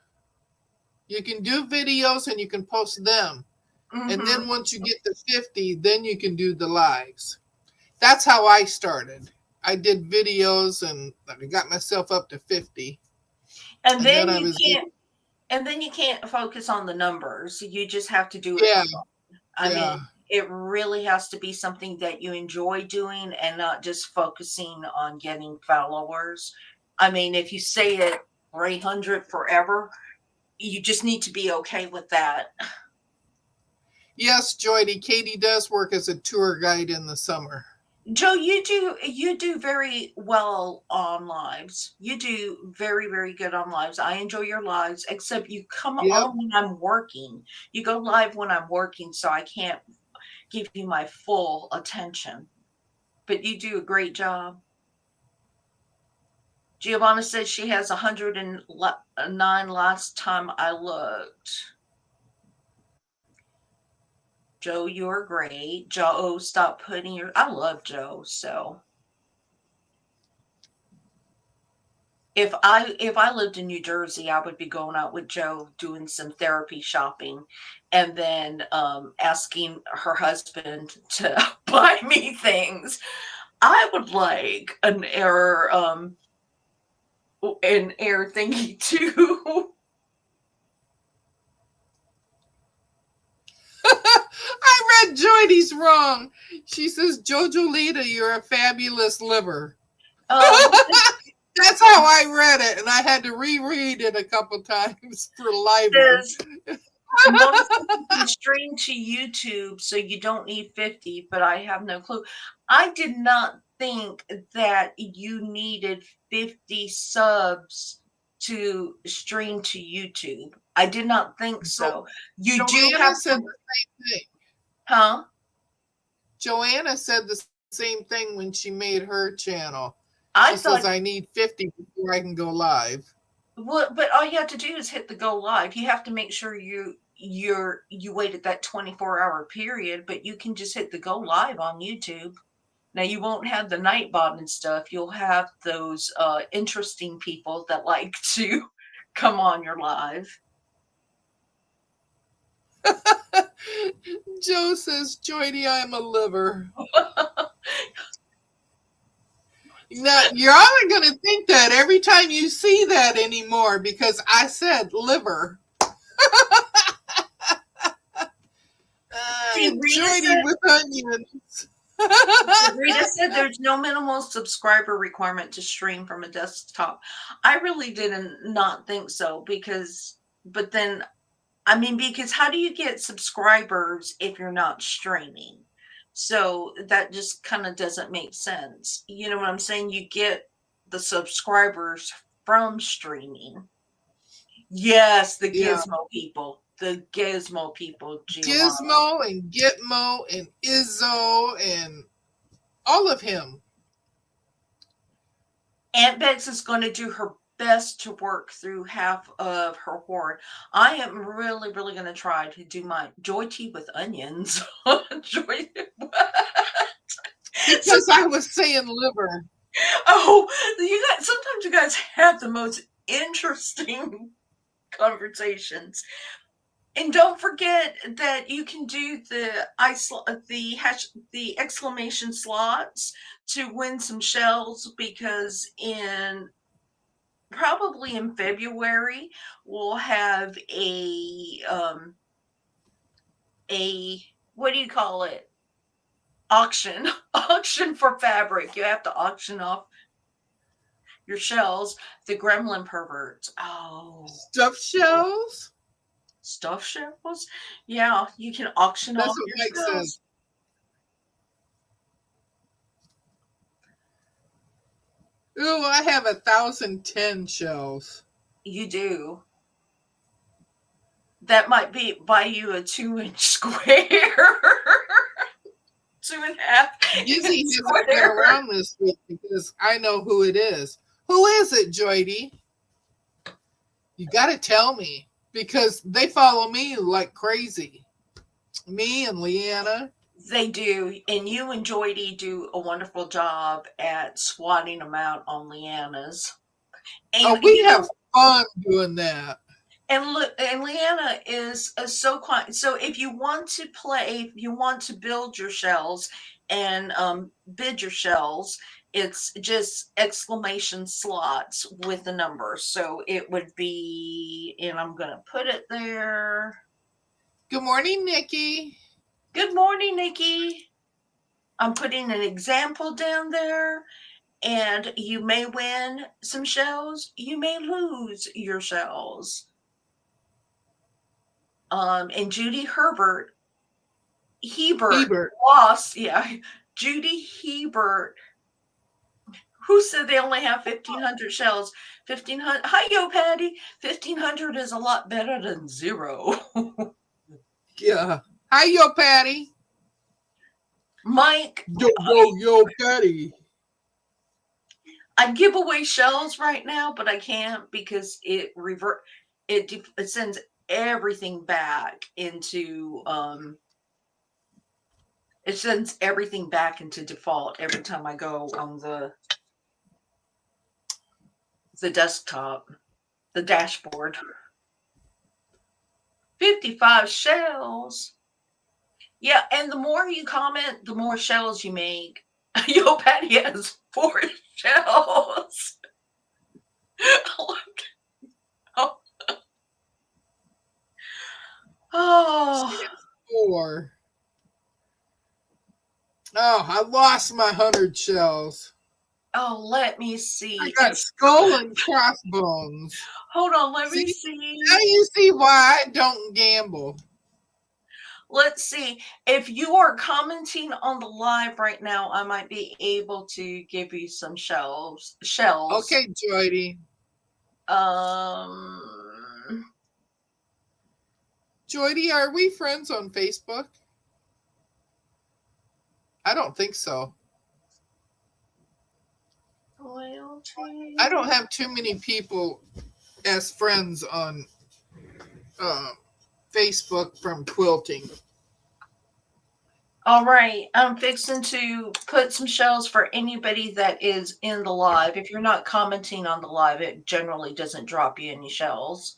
You can do videos and you can post them. And Mm-hmm. then once you get to 50, then you can do the lives. That's how I started. I did videos and I got myself up to 50. And And then then I you was can't able, and then you can't focus on the numbers. You just have to do it yeah, for fun. I yeah. mean, it really has to be something that you enjoy doing and not just focusing on getting followers. I mean, if you say it 300 forever, you just need to be okay with that. Yes, Joydy, Katie does work as a tour guide in the summer. Joe, you do very well on lives. You do very, very good on lives. I enjoy your lives, except you come Yep. on when I'm working. You go live when I'm working, so I can't give you my full attention. But you do a great job. Giovanna said she has 109 last time I looked. Joe, you're great. Joe, stop putting your. I love Joe, so if I lived in New Jersey, I would be going out with Joe doing some therapy shopping and then asking her husband to buy me things. I would like an air thingy too. I read Joydy's wrong. She says, Jojo Lita, you're a fabulous liver. Um, That's how I read it, and I had to reread it a couple times for liver. says Mona says you can stream to YouTube, so you don't need 50, but I have no clue. I did not think that you needed 50 subs to stream to YouTube. I did not think Jo- so. You do Joanna have said to, the same thing. huh? Joanna said the same thing when she made her channel. I She says, thought, I need 50 before I can go live. well, but all you have to do is hit the go live. You have to make sure you waited that 24-hour period, but you can just hit the go live on YouTube. Now you won't have the nightbot and stuff. You'll have those interesting people that like to come on your live. Joe says, Joydy, I'm a liver. Now, you're only going to think that every time you see that anymore because I said liver. See, Rita Joydy said with onions. Rita said there's no minimal subscriber requirement to stream from a desktop. I really didn't not think so but then I mean, because how do you get subscribers if you're not streaming? So that just kind of doesn't make sense. You know what I'm saying? You get the subscribers from streaming. Yes, the Yeah. Gizmo people. The Gizmo people, Giovanna. Gizmo and Gitmo and Izzo and all of him. Aunt Bex is going to do her best to work through half of her hoard. I am really, really going to try to do my joy tea with onions. Joy. Because I was saying liver. Oh, you guys, sometimes you guys have the most interesting conversations. And don't forget that you can do the exclamation slots to win some shells because in probably in February we'll have a what do you call it? Auction. Auction for fabric. You have to auction off your shells, the gremlin perverts. Oh, Stuffed shells? Stuffed shells? Yeah, you can auction That's off what your Mike shells. says. Ooh, I have 1,010 shells. You do. That might be buy you a 2-inch square. 2.5 inch Gizzy hasn't been square. around this week because I know who it is. Who is it, Joydy? You got to tell me because they follow me like crazy. Me and Leanna. They do, and you and Joydie do a wonderful job at swatting them out on Leanna's. Oh, And we have fun doing that. and look, and Leanna is so quiet. So if you want to play, if you want to build your shells and bid your shells, it's just exclamation slots with the numbers. So it would be, and I'm gonna put it there. Good morning, Nikki. Good morning, Nikki. I'm putting an example down there, and you may win some shells. You may lose your shells. And Judy Hebert Hebert. lost. Yeah, Judy Hebert. Who said they only have 1,500 shells? 1,500. Hi, yo, Patty. 1,500 is a lot better than zero. Yeah. Hi, yo, Patty. Mike, Yo, Patty. I'd give away shells right now, but I can't because it sends everything back into it sends everything back into default every time I go on the desktop, the dashboard. 55 shells. Yeah, and the more you comment, the more shells you make. Yo, Patty has 4 shells. oh, She oh, has 4. Oh, I lost my 100 shells. oh, let me I see. got skull and crossbones. Hold on, let See, me now see. you see why I don't gamble. Let's see. If you are commenting on the live right now, I might be able to give you some shells. Shells. Okay, Joydy. Um, Joydy, are we friends on Facebook? I don't think so. I loyalty. don't have too many people as friends on um, Facebook from quilting. All right, I'm fixing to put some shells for anybody that is in the live. If you're not commenting on the live, it generally doesn't drop you any shells.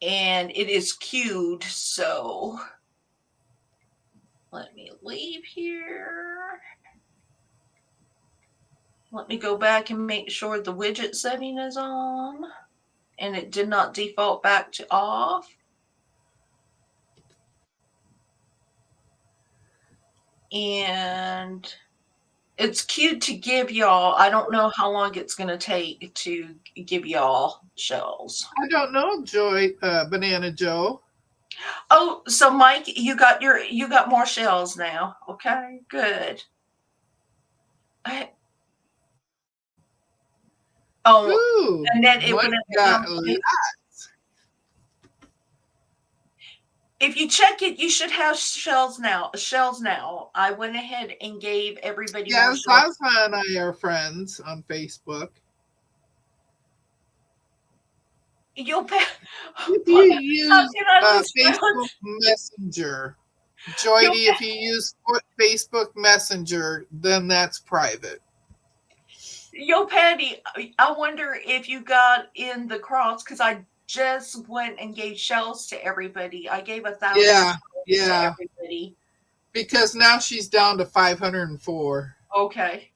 And it is queued, so let me leave here. Let me go back and make sure the widget setting is on and it did not default back to off. And it's queued to give y'all. I don't know how long it's going to take to give y'all shells. I don't know, Banana Joe. Oh, so Mike, you got more shells now. Okay, good. I, oh, Ooh, and then it Mike went. got If you check it, you should have shells now. Shells now. I went ahead and gave everybody more yes, shells. Ozma and I are friends on Facebook. You'll pay. If you How use can I lose my Facebook Messenger, You'll Joydy, if you use Facebook Messenger, then that's private. Yo, Patty, I wonder if you got in the cross because I just went and gave shells to everybody. I gave 1,000 Yeah, shells to yeah. everybody. Because now she's down to 504. Okay.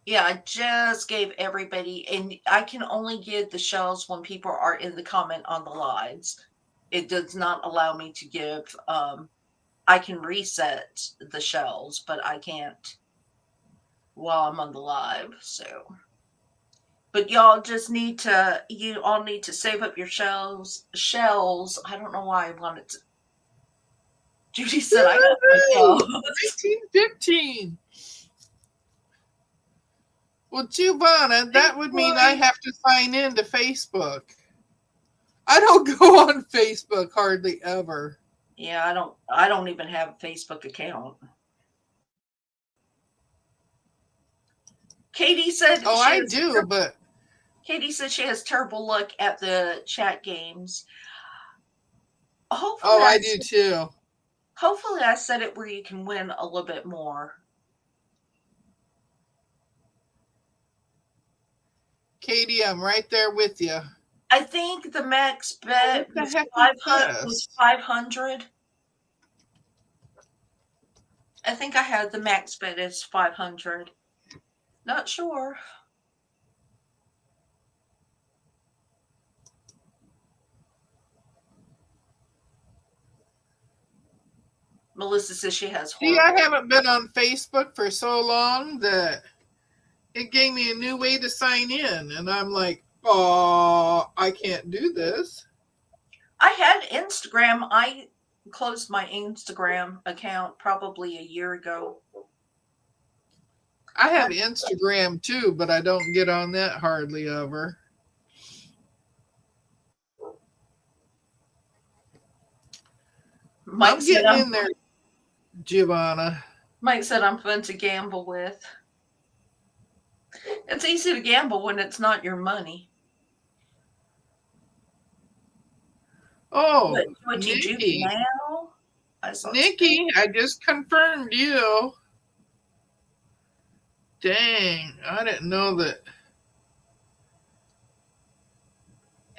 Yeah, I just gave everybody, and I can only give the shells when people are in the comment on the lives. It does not allow me to give. I can reset the shells, but I can't while I'm on the live. So But you all need to save up your shells. I don't know why I wanted to. Judy said I got my Woo-hoo! shells. 1915. Well, Giovanna, Thank that would mean I boy. have to sign in to Facebook. I don't go on Facebook hardly ever. Yeah, I don't even have a Facebook account. Katie said Oh, she I has do, but Katie said she has terrible luck at the chat games. Hopefully oh, I I do too. hopefully I said it where you can win a little bit more. Katie, I'm right there with you. I think the max bet What the heck is was this? 500. I think I had the max bet is 500. Not sure. Melissa says she has See, I horrible. haven't been on Facebook for so long that it gave me a new way to sign in. And I'm like, oh, I can't do this. I had Instagram. I closed my Instagram account probably a year ago. I I have Instagram too, but I don't get on that hardly ever. Mike I'm said getting in there, Giovanna. I'm fun to gamble with. It's easy to gamble when it's not your money. Oh, What you do Nikki. now? I saw today. Nikki, I just confirmed you. Dang, I didn't know that.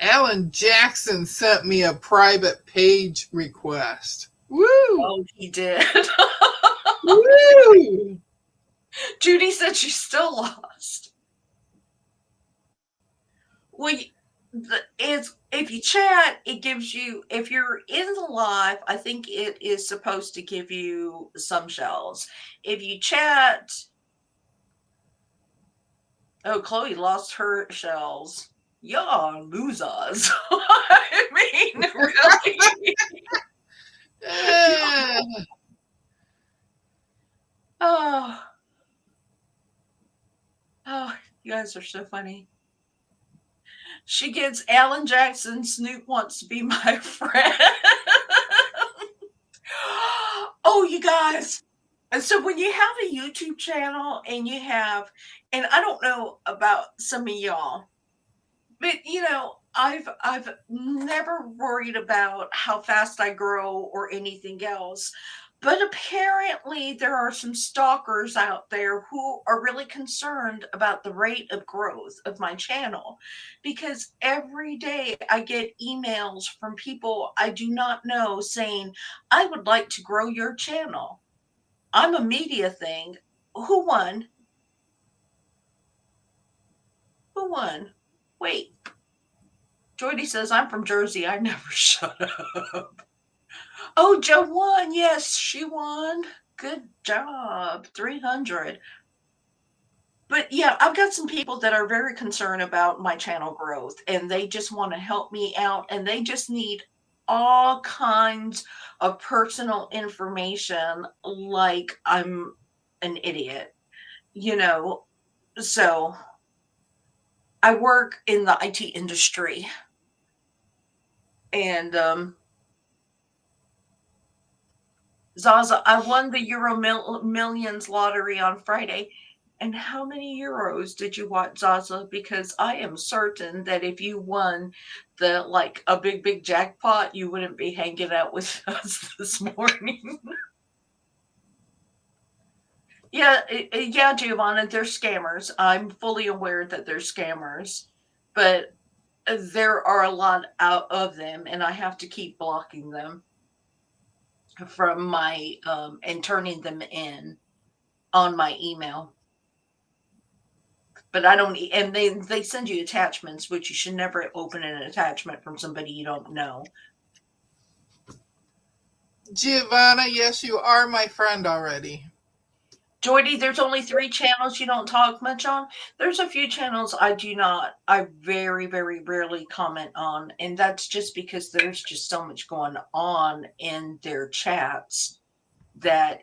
Alan Jackson sent me a private page request. Woo! Oh, he did. Woo! Judy said she still lost. Well, it's if you chat, it gives you. If you're in the live, I think it is supposed to give you some shells. If you chat, oh, Chloe lost her shells. Y'all losers. I mean, really. Eh, Oh, oh, you guys are so funny. She gets Alan Jackson. Snoop wants to be my friend. Oh, you guys. And so when you have a YouTube channel and I don't know about some of y'all, but I've never worried about how fast I grow or anything else. But apparently there are some stalkers out there who are really concerned about the rate of growth of my channel because every day I get emails from people I do not know saying, "I would like to grow your channel." I'm a media thing. Who won? Who won? Wait, Jordy says I'm from Jersey. I never shut up. Oh, Joe won. Yes, she won. Good job. 300. But yeah, I've got some people that are very concerned about my channel growth and they just want to help me out and they just need all kinds of personal information like I'm an idiot, you know. So I work in the IT industry and Zaza, I won the Millions lottery on Friday. And how many euros did you want, Zaza? Because I am certain that if you won the like a big jackpot, you wouldn't be hanging out with us this morning. Yeah, yeah, Giovanna, they're scammers. I'm fully aware that they're scammers, but there are a lot out of them, and I have to keep blocking them from my and turning them in on my email. But I don't, and they send you attachments, which you should never open an attachment from somebody you don't know. Giovanna, yes, you are my friend already. Jordy, there's only 3 channels you don't talk much on. There's a few channels I very, very rarely comment on, and that's just because there's just so much going on in their chats that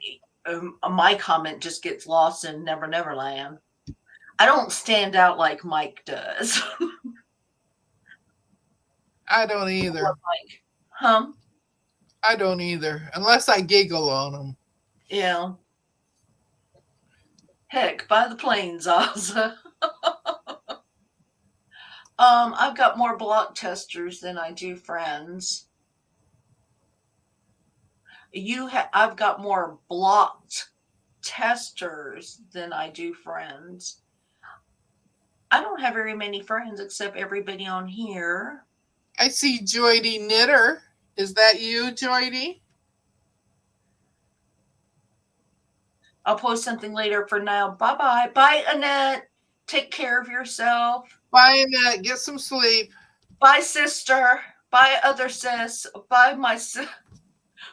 my comment just gets lost in Never Never Land. I don't stand out like Mike does. I don't either. Mike. Huh? I don't either, unless I giggle on them. Yeah. Heck, by the plains, Ozza. I've got more block testers than I do friends. I've got more blocked testers than I do friends. I don't have very many friends except everybody on here. I see Joydy Knitter. Is that you, Joydy? I'll post something later. For now, bye bye. Bye, Annette. Take care of yourself. Bye, Annette. Get some sleep. Bye, sister. Bye, other sis. Bye,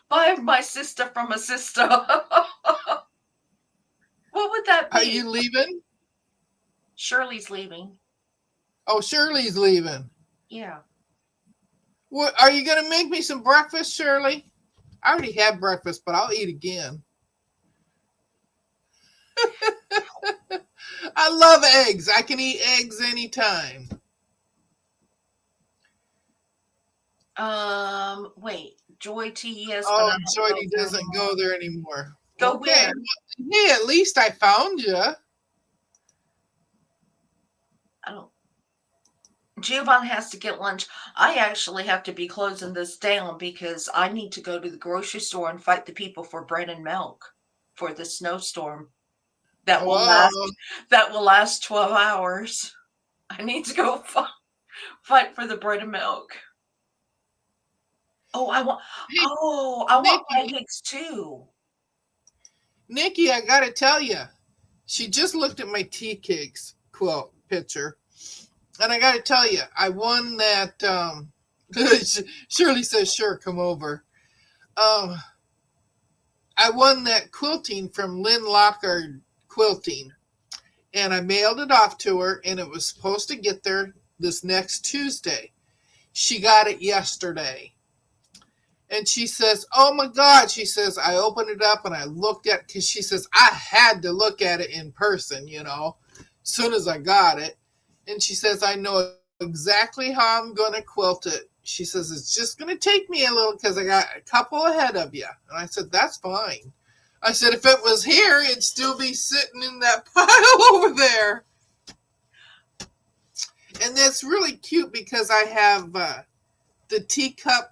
bye, my sister from a sister. What would that Are be? you leaving? Shirley's leaving. Oh, Shirley's leaving. Yeah. What, are you going to make me some breakfast, Shirley? I already had breakfast, but I'll eat again. I love eggs. I can eat eggs anytime. Wait. Joy T, yes, but Oh, I don't Joydy go doesn't go there anymore. Go Okay. where? Hey, at least I found you. I don't. Giovanni has to get lunch. I actually have to be closing this down because I need to go to the grocery store and fight the people for bread and milk for the snowstorm that will Whoa. last 12 hours. I need to go fight for the bread and milk. Oh, I want Hey, I want Nikki, pancakes too. Nikki, I got to tell you, she just looked at my tea cakes quilt picture. And I got to tell you, I won that. Shirley says, sure, come over. I won that quilting from Lynn Lockard Quilting. And I mailed it off to her, and it was supposed to get there this next Tuesday. She got it yesterday. And she says, oh my God. She says, I opened it up and I looked at it because she says, I had to look at it in person, as soon as I got it. And she says, I know exactly how I'm going to quilt it. She says, it's just going to take me a little because I got a couple ahead of you. And I said, that's fine. I said, if it was here, it'd still be sitting in that pile over there. And that's really cute because I have the teacup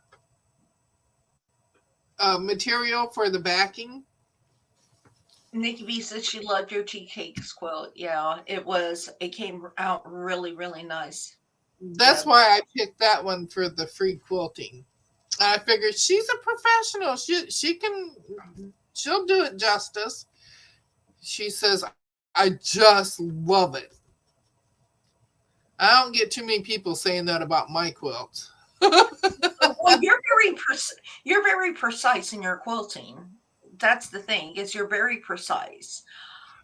material for the backing. Nikki B said she loved your tea cakes quilt. Yeah, it came out really, really nice. That's why I picked that one for the free quilting. I figured she's a professional. She'll do it justice. She says, I just love it. I don't get too many people saying that about my quilts. Well, you're very precise in your quilting. That's the thing, is you're very precise.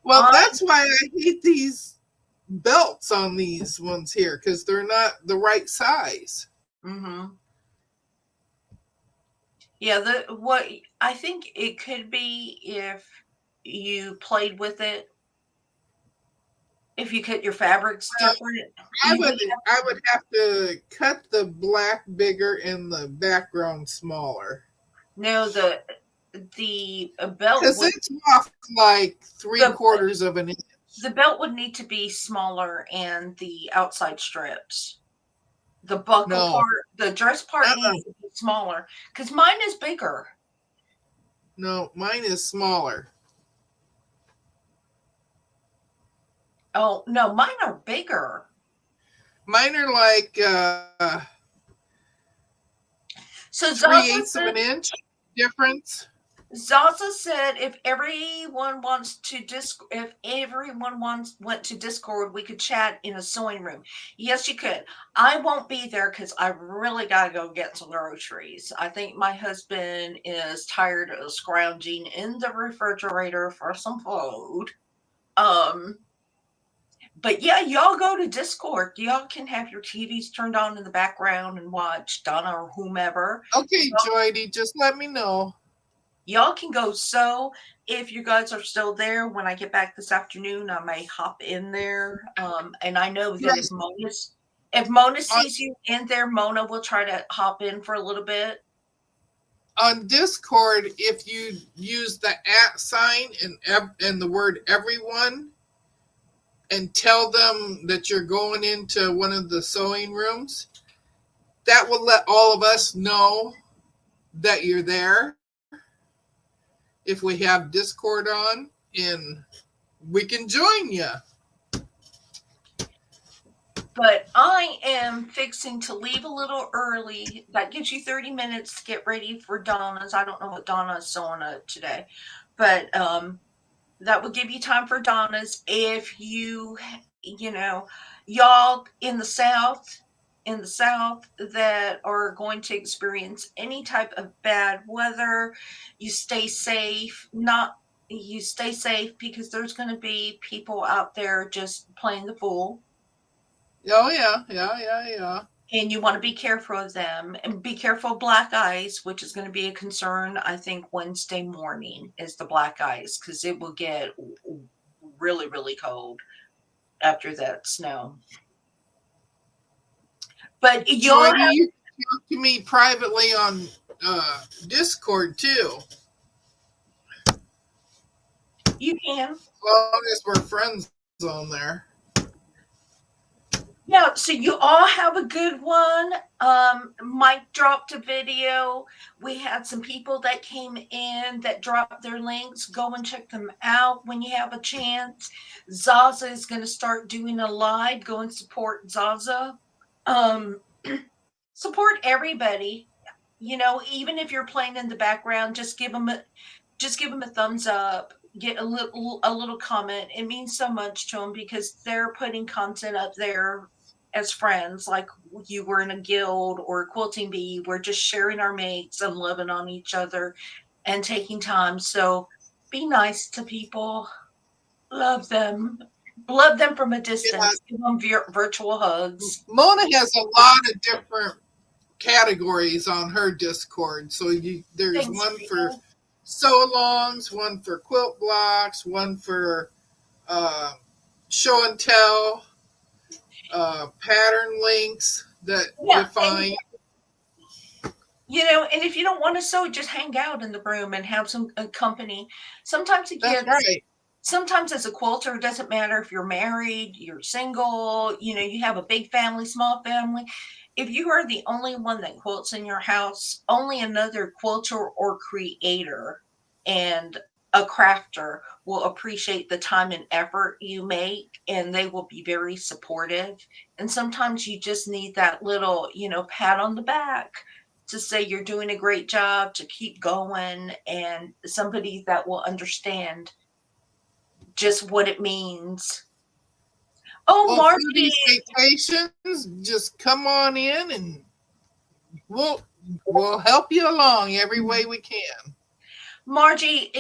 Well, that's why I hate these belts on these ones here, because they're not the right size. Mm-hmm. Yeah, what I think it could be if you played with it, if you cut your fabrics different. I would have to cut the black bigger and the background smaller. No, the belt because it's off like 3/4 of an inch. The belt would need to be smaller, and the outside strips, the buckle part, the dress part needs to be smaller. Because mine is bigger. No, mine is smaller. Oh no, mine are bigger. Mine are like so 3/8 of an inch difference. Zaza said if everyone went to Discord, we could chat in a sewing room. Yes, you could. I won't be there because I really gotta go get some groceries. I think my husband is tired of scrounging in the refrigerator for some food. Um, but yeah, y'all go to Discord. Y'all can have your TVs turned on in the background and watch Donna or whomever. Okay, Joydy, just let me know. Y'all can go sew if you guys are still there. When I get back this afternoon, I may hop in there. And I know that Yes, if Mona on, sees you in there, Mona will try to hop in for a little bit. on Discord, if you use the @ sign and the word everyone, and tell them that you're going into one of the sewing rooms, that will let all of us know that you're there. If we have Discord on, and we can join you. But I am fixing to leave a little early. That gives you 30 minutes to get ready for Donna's. I don't know what Donna is sewing up today, but that will give you time for Donna's. If you know, y'all in the South that are going to experience any type of bad weather, you stay safe. Not You stay safe because there's going to be people out there just playing the fool, Oh yeah, yeah, yeah, yeah. and you want to be careful of them and be careful of black ice, which is going to be a concern. I think Wednesday morning is the black ice because it will get really, really cold after that snow. But you'll Joy, do have you talk to me privately on Discord too? you can. As long as we're friends on there. Yeah, so you all have a good one. Mike dropped a video. We had some people that came in that dropped their links. Go and check them out when you have a chance. Zaza is going to start doing a live. Go and support Zaza. Um, support everybody. Even if you're playing in the background, just give them a thumbs up, get a little comment. It means so much to them because they're putting content up there as friends, like you were in a guild or a quilting bee. We're just sharing our mates and loving on each other and taking time. So be nice to people, love them from a Yeah, distance, give them virtual hugs. Mona has a lot of different categories on her Discord. So there's Thanks, one for Rita. sew alongs, one for quilt blocks, one for uh, show and tell, pattern links that you Yeah, and find. and if you don't want to sew, just hang out in the room and have some company. Sometimes it That's gets, right. sometimes as a quilter, it doesn't matter if you're married, you're single, you have a big family, small family. If you are the only one that quilts in your house, only another quilter or creator and a crafter will appreciate the time and effort you make, and they will be very supportive. And sometimes you just need that little, pat on the back to say you're doing a great job, to keep going, and somebody that will understand just what it means. Oh, Well, for Margie, these vacations, just come on in and we'll we'll help you along every way we can. Margie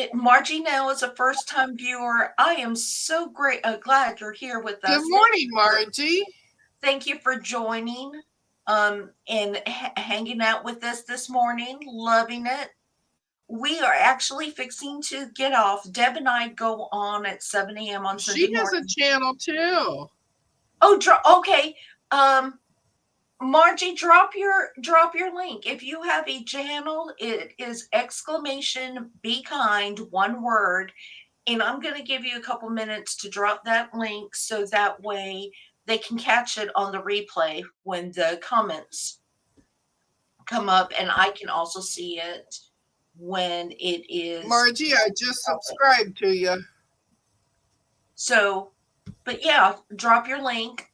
now is a first time viewer. I am so glad you're here with Good us. morning, Margie. Thank you for joining and hanging out with us this morning. Loving it. We are actually fixing to get off. Deb and I go on at 7 a.m. on Sunday She has a morning. channel too. Oh, okay. Margie, drop your link. If you have a channel, it is exclamation be kind, one word. And I'm going to give you a couple minutes to drop that link so that way they can catch it on the replay when the comments come up, and I can also see it when it is. Margie, I just subscribed to you. So, but yeah, drop your link.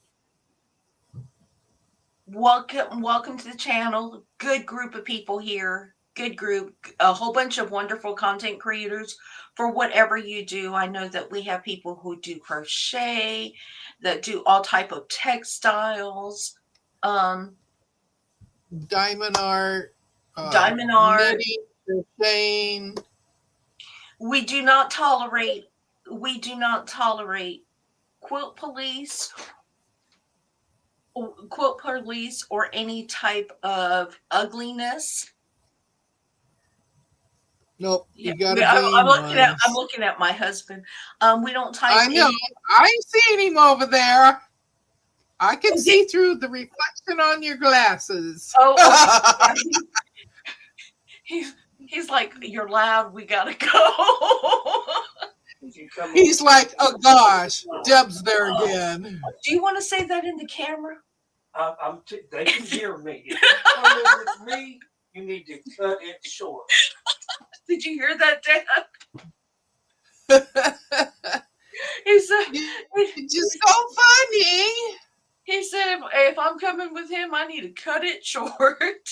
Welcome to the channel. Good group of people here. good group, a whole bunch of wonderful content creators for whatever you do. I know that we have people who do crochet, that do all type of textiles, um, Diamond art, diamond art. knitting, crocheting. We do not tolerate we do not tolerate quilt police quilt police or any type of ugliness. Nope, Yeah, you gotta be I'm nice. looking at my husband. We don't type I know. any. I ain't seen him over there. I can Oh, did, see through the reflection on your glasses. okay, yeah, he's he's like, you're loud. We gotta go. He's like, oh gosh, Deb's there again. Do you want to say that in the camera? They can hear me. If you come in with me, you need to cut it short. Did you hear that, Dad? He said. You're just so funny. He said, if I'm coming with him, I need to cut it short.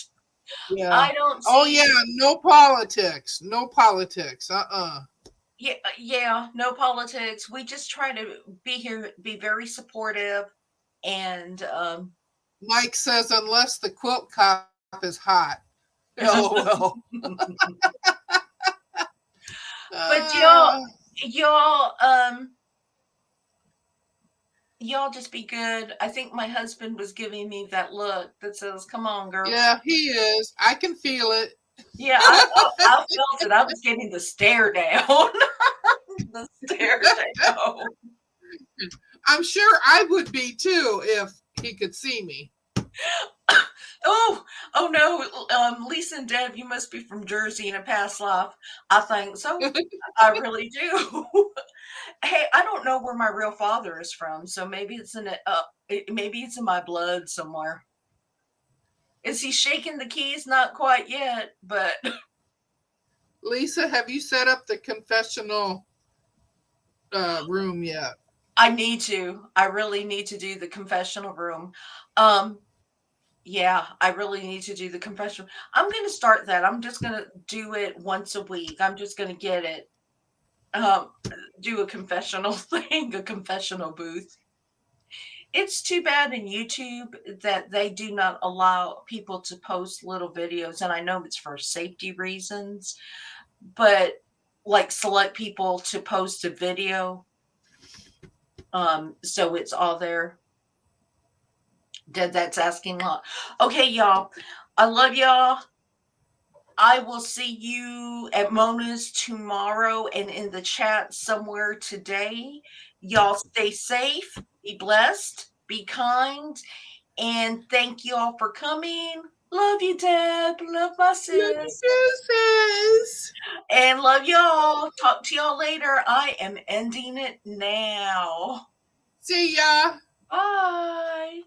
Yeah. I don't Oh see. yeah, no politics. No politics. Yeah, yeah, no politics. We just try to be here, be very supportive, and Mike says unless the quilt cop is hot. LOL. but Uh, y'all, y'all just be good. I think my husband was giving me that look that says, "Come on, girl." yeah, he is. I can feel it. Yeah, I felt it. I was getting the stare down, the stare down. I'm sure I would be too if he could see me. Oh, oh no, Lisa and Deb, you must be from Jersey in a past life. I think so. I really do. Hey, I don't know where my real father is from, so maybe maybe it's in my blood somewhere. Is he shaking the keys? Not quite yet, but Lisa, have you set up the confessional room yet? I need to. I really need to do the confessional room. Um, yeah, I really need to do the confession. I'm going to start that. I'm just going to do it once a week. I'm just going to get it. Um, do a confessional thing, a confessional booth. It's too bad in YouTube that they do not allow people to post little videos, and I know it's for safety reasons, but like select people to post a video, so it's all there. That's asking a lot. Okay, y'all. I love y'all. I will see you at Mona's tomorrow and in the chat somewhere today. Y'all stay safe, be blessed, be kind, and thank you all for coming. Love you, Deb. Love my Love you sis. too, sis. And love y'all. Talk to y'all later. I am ending it now. See ya. Bye.